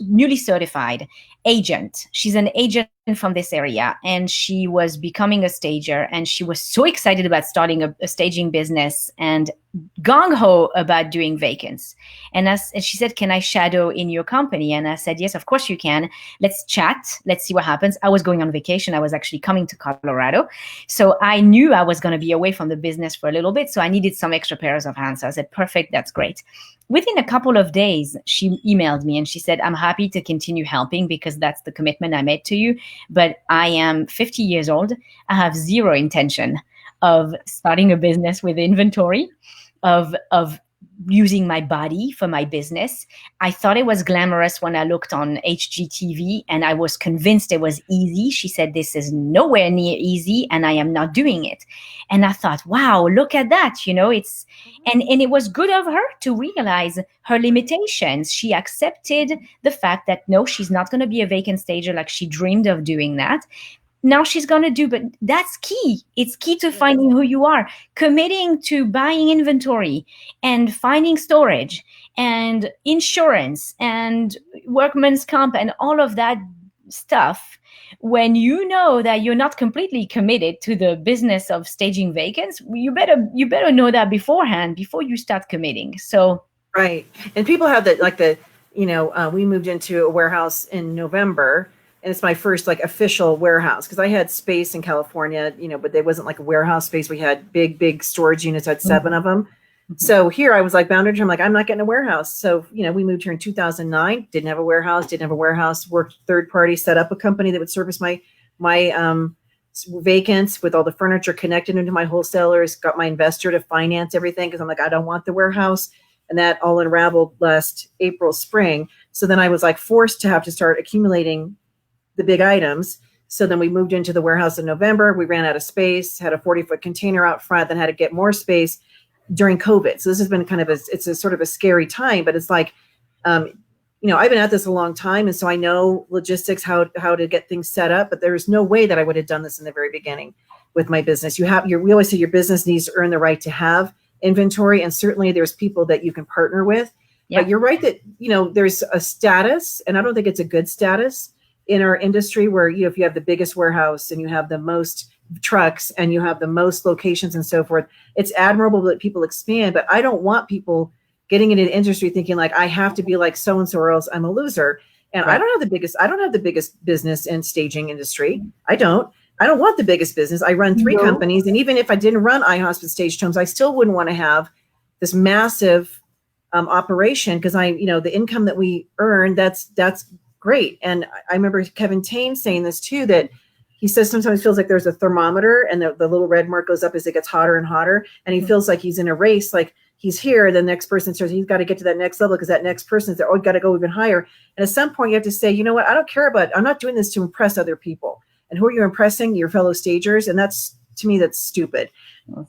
newly certified agent. She's an agent from this area, and she was becoming a stager, and she was so excited about starting a staging business and gung-ho about doing vacants. And she said, can I shadow in your company? And I said, yes, of course you can. Let's chat. Let's see what happens. I was going on vacation. I was actually coming to Colorado. So I knew I was going to be away from the business for a little bit. So I needed some extra pairs of hands. So I said, perfect. That's great. Within a couple of days, she emailed me and she said, I'm happy to continue helping because that's the commitment I made to you. But I am 50 years old. I have zero intention of starting a business with inventory, of using my body for my business. I thought it was glamorous when I looked on HGTV and I was convinced it was easy. She said, this is nowhere near easy and I am not doing it. And I thought, wow, look at that. And it was good of her to realize her limitations. She accepted the fact that no, she's not going to be a vacant stager like she dreamed of doing that. Now she's going to do, but that's key. It's key to finding who you are, committing to buying inventory and finding storage and insurance and workman's comp and all of that stuff. When you know that you're not completely committed to the business of staging vacants, you better know that beforehand before you start committing. So right. And people have that, we moved into a warehouse in November. And it's my first official warehouse because I had space in California, but there wasn't like a warehouse space. We had big storage units. I had 7 of them. Mm-hmm. So here I was boundary. I'm I'm not getting a warehouse. So, we moved here in 2009, didn't have a warehouse, worked third party, set up a company that would service my vacants with all the furniture connected into my wholesalers, got my investor to finance everything. Cause I'm I don't want the warehouse. And that all unraveled last April, spring. So then I was forced to have to start accumulating the big items. So then we moved into the warehouse in November. We ran out of space, had a 40-foot container out front, then had to get more space during COVID. So this has been it's a sort of a scary time, but it's I've been at this a long time. And so I know logistics, how to get things set up, but there's no way that I would have done this in the very beginning with my business. We always say your business needs to earn the right to have inventory. And certainly there's people that you can partner with, but you're right that, there's a status, and I don't think it's a good status in our industry where, if you have the biggest warehouse and you have the most trucks and you have the most locations and so forth, it's admirable that people expand, but I don't want people getting into the industry thinking I have to be like so-and-so or else I'm a loser. And right. I don't have the biggest business in staging industry. I don't want the biggest business. I run 3 companies. And even if I didn't run IAHSP Staged Homes, I still wouldn't want to have this massive operation because the income that we earn, that's great. And I remember Kevin Tain saying this too, that he says sometimes feels like there's a thermometer and the little red mark goes up as it gets hotter and hotter. And he feels like he's in a race, he's here. The next person says he's got to get to that next level because that next person's there. Oh, got to go even higher. And at some point you have to say, you know what? I don't care I'm not doing this to impress other people. And who are you impressing? Your fellow stagers. And that's, to me, that's stupid.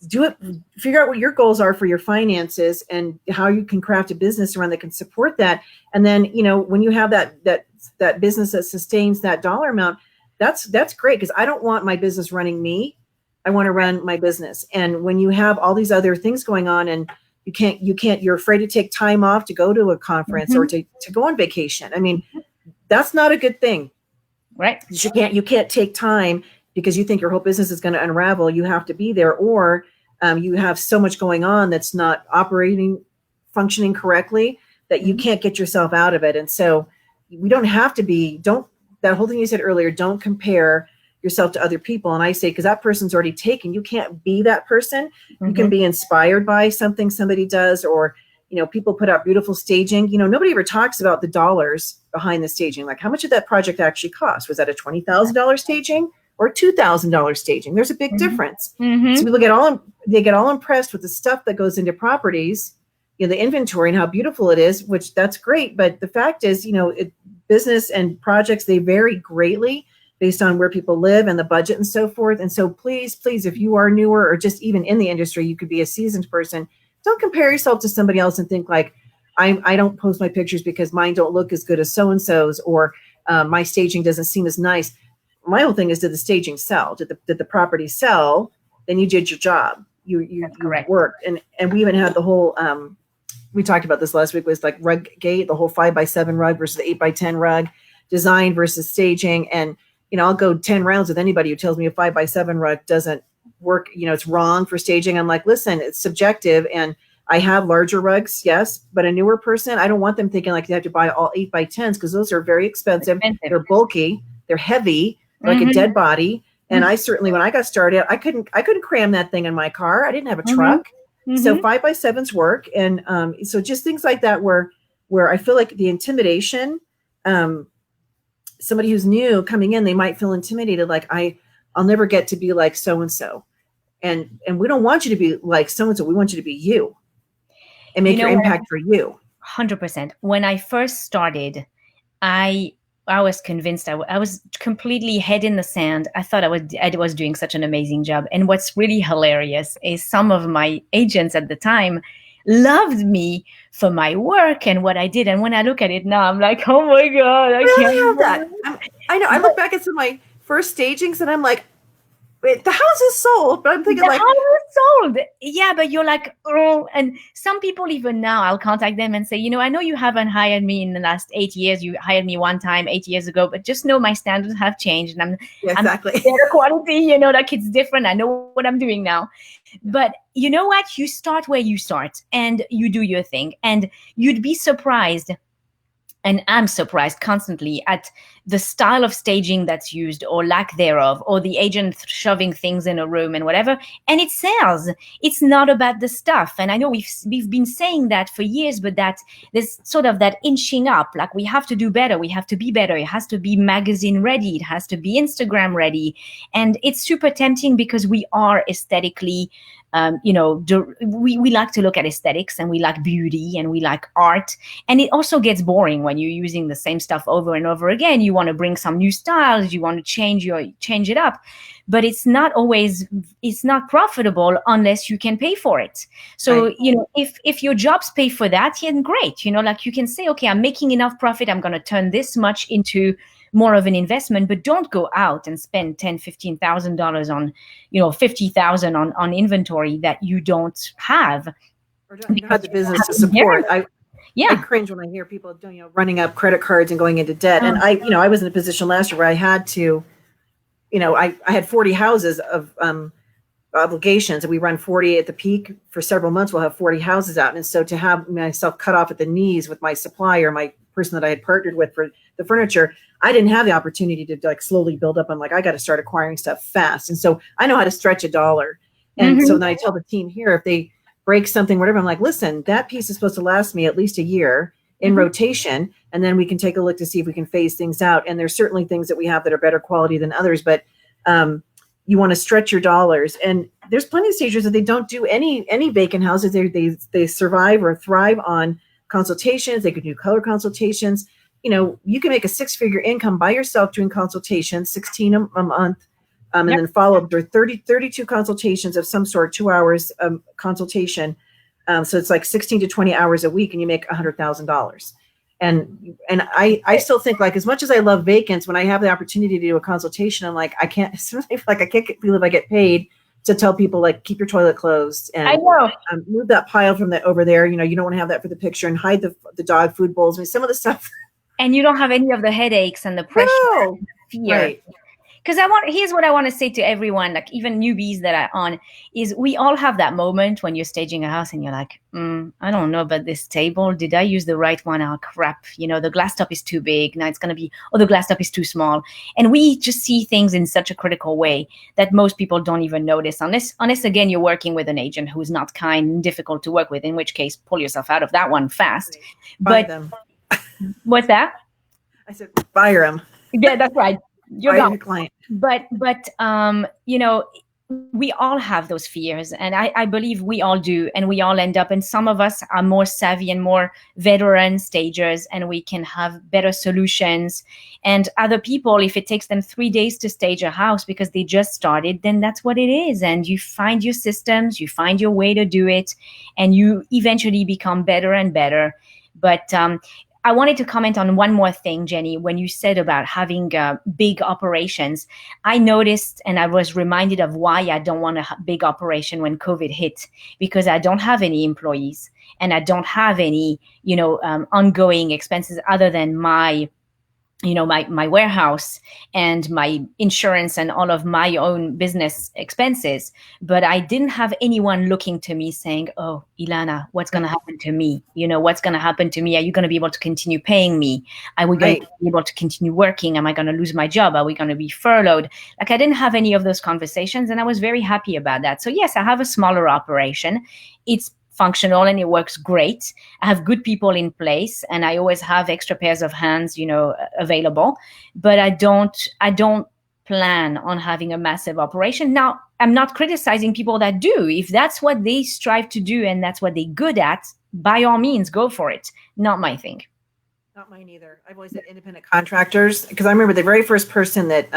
Do it, figure out what your goals are for your finances and how you can craft a business around that can support that. And then, when you have that business that sustains that dollar amount, that's great. Cause I don't want my business running me. I want to run my business. And when you have all these other things going on and you're afraid to take time off to go to a conference or to go on vacation. I mean, that's not a good thing. Right. You can't take time because you think your whole business is going to unravel. You have to be there, or you have so much going on that's not functioning correctly, that you can't get yourself out of it. And so we don't have to that whole thing you said earlier, don't compare yourself to other people. And I say, because that person's already taken, you can't be that person. You can be inspired by something somebody does, or, people put out beautiful staging. Nobody ever talks about the dollars behind the staging. Like, how much did that project actually cost? Was that a $20,000 staging or $2,000 staging? There's a big difference. So people get all impressed with the stuff that goes into properties, the inventory and how beautiful it is, which that's great. But the fact is, business and projects, they vary greatly based on where people live and the budget and so forth. And so please, if you are newer or just even in the industry, you could be a seasoned person. Don't compare yourself to somebody else and think like, I don't post my pictures because mine don't look as good as so-and-so's, or my staging doesn't seem as nice. My whole thing is, did the staging sell? Did the property sell? Then you did your job. You worked. And we even had the whole, we talked about this last week, was like rug gate, the whole 5x7 rug versus the 8x10 rug, design versus staging. And, I'll go 10 rounds with anybody who tells me a 5x7 rug doesn't work, it's wrong for staging. I'm like, listen, it's subjective. And I have larger rugs, yes, but a newer person, I don't want them thinking like they have to buy all 8x10s, because those are very expensive. They're bulky, they're heavy, like a dead body. And I certainly, when I got started, I couldn't cram that thing in my car. I didn't have a truck. So 5x7s work. And so just things like that where I feel like the intimidation, somebody who's new coming in, they might feel intimidated. Like, I'll never get to be like so-and-so. And we don't want you to be like so-and-so. We want you to be you and make your impact for you. 100%. When I first started, I was convinced I was completely head in the sand. I thought I was doing such an amazing job. And what's really hilarious is some of my agents at the time loved me for my work and what I did. And when I look at it now, I'm like, oh my God, I can't have that. I know. I look back at some of my first stagings and I'm like, wait, the house is sold. But I'm thinking the like, house is sold. Yeah, but you're like, oh. And some people, even now, I'll contact them and say, I know you haven't hired me in the last 8 years. You hired me one time 8 years ago, but just know my standards have changed. And exactly. I'm better quality, like it's different. I know what I'm doing now. But you know what? You start where you start and you do your thing. And you'd be surprised. And I'm surprised constantly at the style of staging that's used, or lack thereof, or the agent shoving things in a room and whatever. And it sells. It's not about the stuff. And I know we've been saying that for years, but that there's sort of that inching up. Like, we have to do better. We have to be better. It has to be magazine ready. It has to be Instagram ready. And it's super tempting because we are aesthetically we like to look at aesthetics, and we like beauty, and we like art. And it also gets boring when you're using the same stuff over and over again. You want to bring some new styles. You want to change it up. But it's not profitable unless you can pay for it. So, right. If your jobs pay for that, then great. Like, you can say, okay, I'm making enough profit. I'm going to turn this much into more of an investment, but don't go out and spend $10,000, $15,000 on, $50,000 on inventory that you don't have. Or don't have the business to support. I cringe when I hear people doing, running up credit cards and going into debt. And I was in a position last year where I had to, I had 40 houses of obligations, and we run 40 at the peak for several months. We'll have 40 houses out. And so to have myself cut off at the knees with my supplier, my person that I had partnered with for the furniture, I didn't have the opportunity to like slowly build up. I'm like, I got to start acquiring stuff fast. And so I know how to stretch a dollar. And so then I tell the team here, if they break something, whatever, I'm like, listen, that piece is supposed to last me at least a year in rotation. And then we can take a look to see if we can phase things out. And there's certainly things that we have that are better quality than others, but you want to stretch your dollars. And there's plenty of stagers that they don't do any vacant houses. They survive or thrive on consultations. They could do color consultations. You can make a 6-figure income by yourself doing consultations, 16 a month, and then follow up with 32 consultations of some sort, 2 hours consultation. So it's like 16 to 20 hours a week, and you make $100,000. And I still think, like, as much as I love vacants, when I have the opportunity to do a consultation, I'm like, I can't believe I get paid to tell people, like, keep your toilet closed and I know. Move that pile from over there. You don't want to have that for the picture, and hide the dog food bowls. I mean, some of the stuff. And you don't have any of the headaches and the pressure and the fear. Right. because here's what I want to say to everyone, like even newbies that are on, is we all have that moment when you're staging a house and you're like, I don't know about this table. Did I use the right one? Oh crap, the glass top is too big. Now it's going to be, the glass top is too small. And we just see things in such a critical way that most people don't even notice, unless again, you're working with an agent who's not kind and difficult to work with, in which case pull yourself out of that one fast. Fire But them. what's that? I said, fire them. Yeah, that's right. You're Fire gone. the client. But we all have those fears, and I believe we all do, and we all end up, and some of us are more savvy and more veteran stagers, and we can have better solutions. And other people, if it takes them 3 days to stage a house because they just started, then that's what it is. And you find your systems, you find your way to do it, and you eventually become better and better. But I wanted to comment on one more thing, Jenny. When you said about having big operations, I noticed and I was reminded of why I don't want a big operation when COVID hit, because I don't have any employees and I don't have any, ongoing expenses other than my warehouse and my insurance and all of my own business expenses. But I didn't have anyone looking to me saying, oh, Ilana, what's going to happen to me? What's going to happen to me? Are you going to be able to continue paying me? Are we going to be able to continue working? Am I going to lose my job? Are we going to be furloughed? Like, I didn't have any of those conversations, and I was very happy about that. So yes, I have a smaller operation. It's functional and it works great. I have good people in place, and I always have extra pairs of hands, available. But I don't plan on having a massive operation. Now, I'm not criticizing people that do. If that's what they strive to do and that's what they're good at, by all means, go for it. Not my thing. Not mine either. I've always had independent contractors, because I remember the very first person that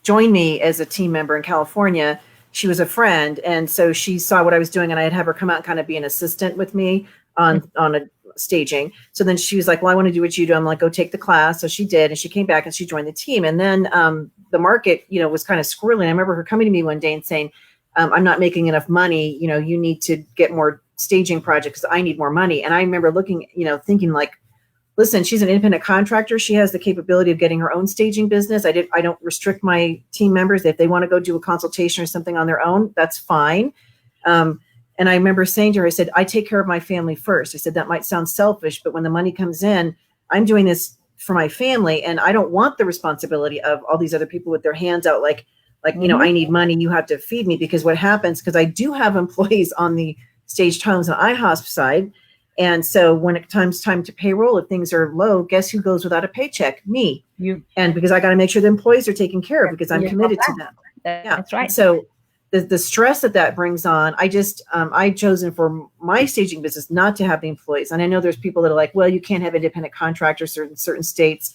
joined me as a team member in California. She was a friend, and so she saw what I was doing, and I'd have her come out and kind of be an assistant with me on a staging. So then she was like, well, I want to do what you do. I'm like, go take the class. So she did, and she came back and she joined the team. And then the market, was kind of squirreling. I remember her coming to me one day and saying, I'm not making enough money. You need to get more staging projects because I need more money. And I remember looking, thinking like, listen, she's an independent contractor. She has the capability of getting her own staging business. I don't restrict my team members. If they want to go do a consultation or something on their own, that's fine. And I remember saying to her, I said, I take care of my family first. I said, that might sound selfish, but when the money comes in, I'm doing this for my family, and I don't want the responsibility of all these other people with their hands out like, I need money, you have to feed me. Because what happens, because I do have employees on the staged homes and IAHSP side. And so when it comes time to payroll, if things are low, guess who goes without a paycheck? Me. You. And because I got to make sure the employees are taken care of, because I'm committed to them. That's right. So the stress that brings on, I've chosen for my staging business not to have the employees. And I know there's people that are like, well, you can't have independent contractors in certain states,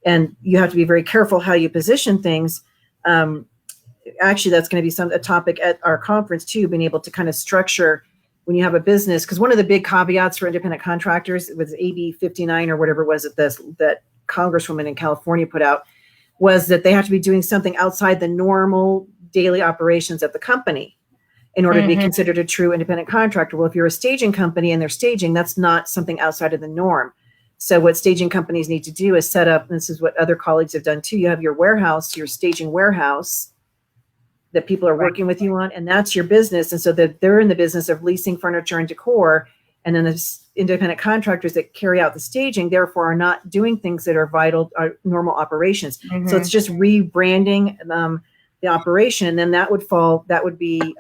and you have to be very careful how you position things. Actually, that's going to be a topic at our conference too, being able to kind of structure when you have a business, because one of the big caveats for independent contractors was AB 59 or whatever it was that Congresswoman in California put out, was that they have to be doing something outside the normal daily operations of the company in order to be considered a true independent contractor. Well, if you're a staging company and they're staging, that's not something outside of the norm. So what staging companies need to do is set up, and this is what other colleagues have done too, you have your warehouse, your staging warehouse that people are working with you on, and that's your business. And so that they're in the business of leasing furniture and decor, and then the independent contractors that carry out the staging, therefore, are not doing things that are vital, normal operations. So it's just rebranding the operation, and then that would be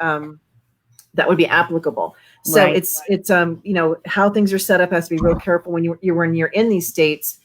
applicable. So it's how things are set up has to be real careful when you're in these states.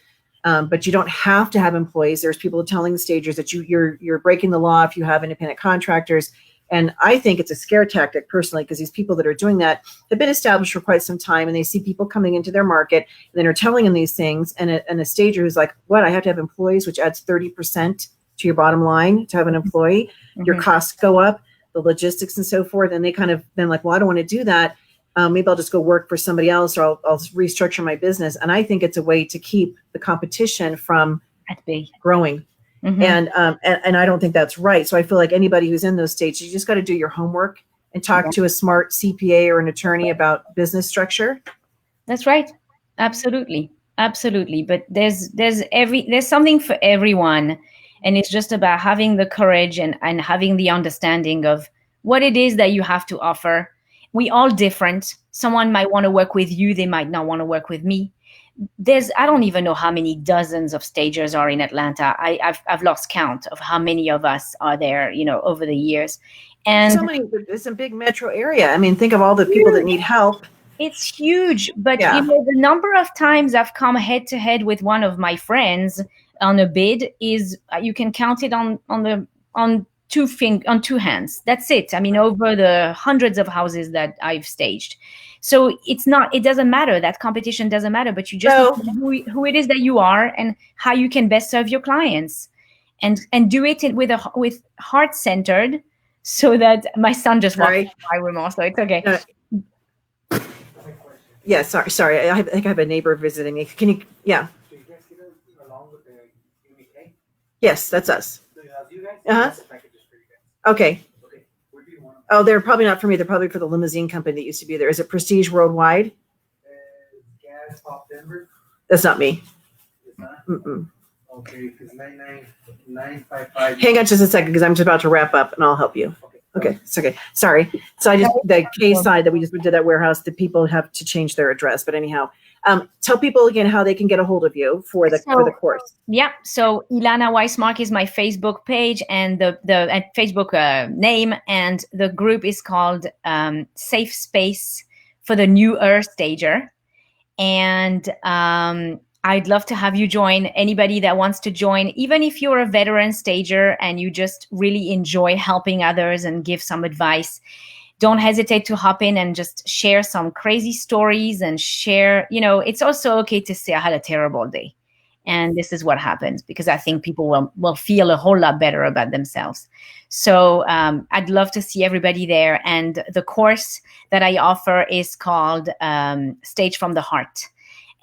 But you don't have to have employees. There's people telling the stagers that you're breaking the law if you have independent contractors. And I think it's a scare tactic personally, because these people that are doing that have been established for quite some time, and they see people coming into their market and then are telling them these things. And a stager who's like, what, I have to have employees, which adds 30% to your bottom line to have an employee. Your costs go up, the logistics and so forth. And they kind of been like, well, I don't want to do that. Maybe I'll just go work for somebody else, or I'll restructure my business. And I think it's a way to keep the competition from growing. And I don't think that's right. So I feel like anybody who's in those states, you just got to do your homework and talk to a smart CPA or an attorney about business structure. That's right. Absolutely. But there's something for everyone. And it's just about having the courage and having the understanding of what it is that you have to offer. We all different. Someone might want to work with you. They might not want to work with me. I don't even know how many dozens of stagers are in Atlanta. I've lost count of how many of us are there, over the years. And so many, it's a big metro area. I mean, think of all the people that need help. It's huge, but Yeah. the number of times I've come head to head with one of my friends on a bid is you can count it on two hands. That's it. I mean, over the hundreds of houses that I've staged. So it doesn't matter. That competition doesn't matter, but you just know who it is that you are and how you can best serve your clients, and do it with heart centered, so that my son just walked in my room also. It's okay. Yeah, sorry. I think I have a neighbor visiting me. Can you? Yeah. So you guys get along with the UVK? Yes, that's us. You guys? Uh-huh. Okay. Where do you want them? Oh, they're probably not for me. They're probably for the limousine company that used to be there. Is it Prestige Worldwide? Gas Pop Denver? That's not me. It's not? Mm-mm. Okay, because 99955. Hang on just a second, because I'm just about to wrap up, and I'll help you. Okay, it's okay. Sorry. So the case side that we just went to that warehouse, the people have to change their address. But anyhow, tell people again how they can get a hold of you for the course. Yeah. So Ilana Weismark is my Facebook page and the Facebook name, and the group is called Safe Space for the Newer Stager. And I'd love to have you join. Anybody that wants to join, even if you're a veteran stager and you just really enjoy helping others and give some advice, don't hesitate to hop in and just share some crazy stories and share, it's also okay to say I had a terrible day and this is what happens, because I think people will feel a whole lot better about themselves. So I'd love to see everybody there. And the course that I offer is called Stage from the Heart.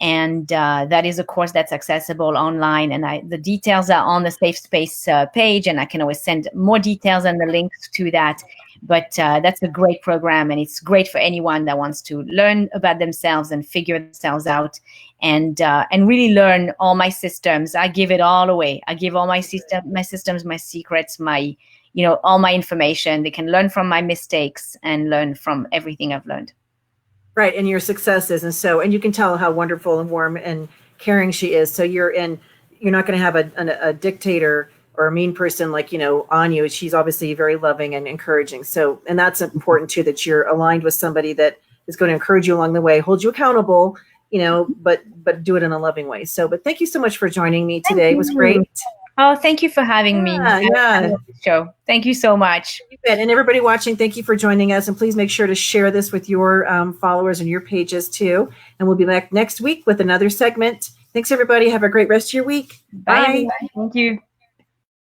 And that is a course that's accessible online. And the details are on the Safe Space page, and I can always send more details and the links to that. But that's a great program, and it's great for anyone that wants to learn about themselves and figure themselves out, and really learn all my systems. I give it all away. I give all my systems, my secrets, my all my information. They can learn from my mistakes and learn from everything I've learned. Right, and your successes, and you can tell how wonderful and warm and caring she is. So you're not going to have a dictator or a mean person on you. She's obviously very loving and encouraging. So, and that's important too, that you're aligned with somebody that is going to encourage you along the way, hold you accountable, but do it in a loving way. So, but thank you so much for joining me today. It was great. Oh, thank you for having me. Yeah. Show. Thank you so much. And everybody watching, thank you for joining us. And please make sure to share this with your followers and your pages too. And we'll be back next week with another segment. Thanks, everybody. Have a great rest of your week. Bye. Thank you.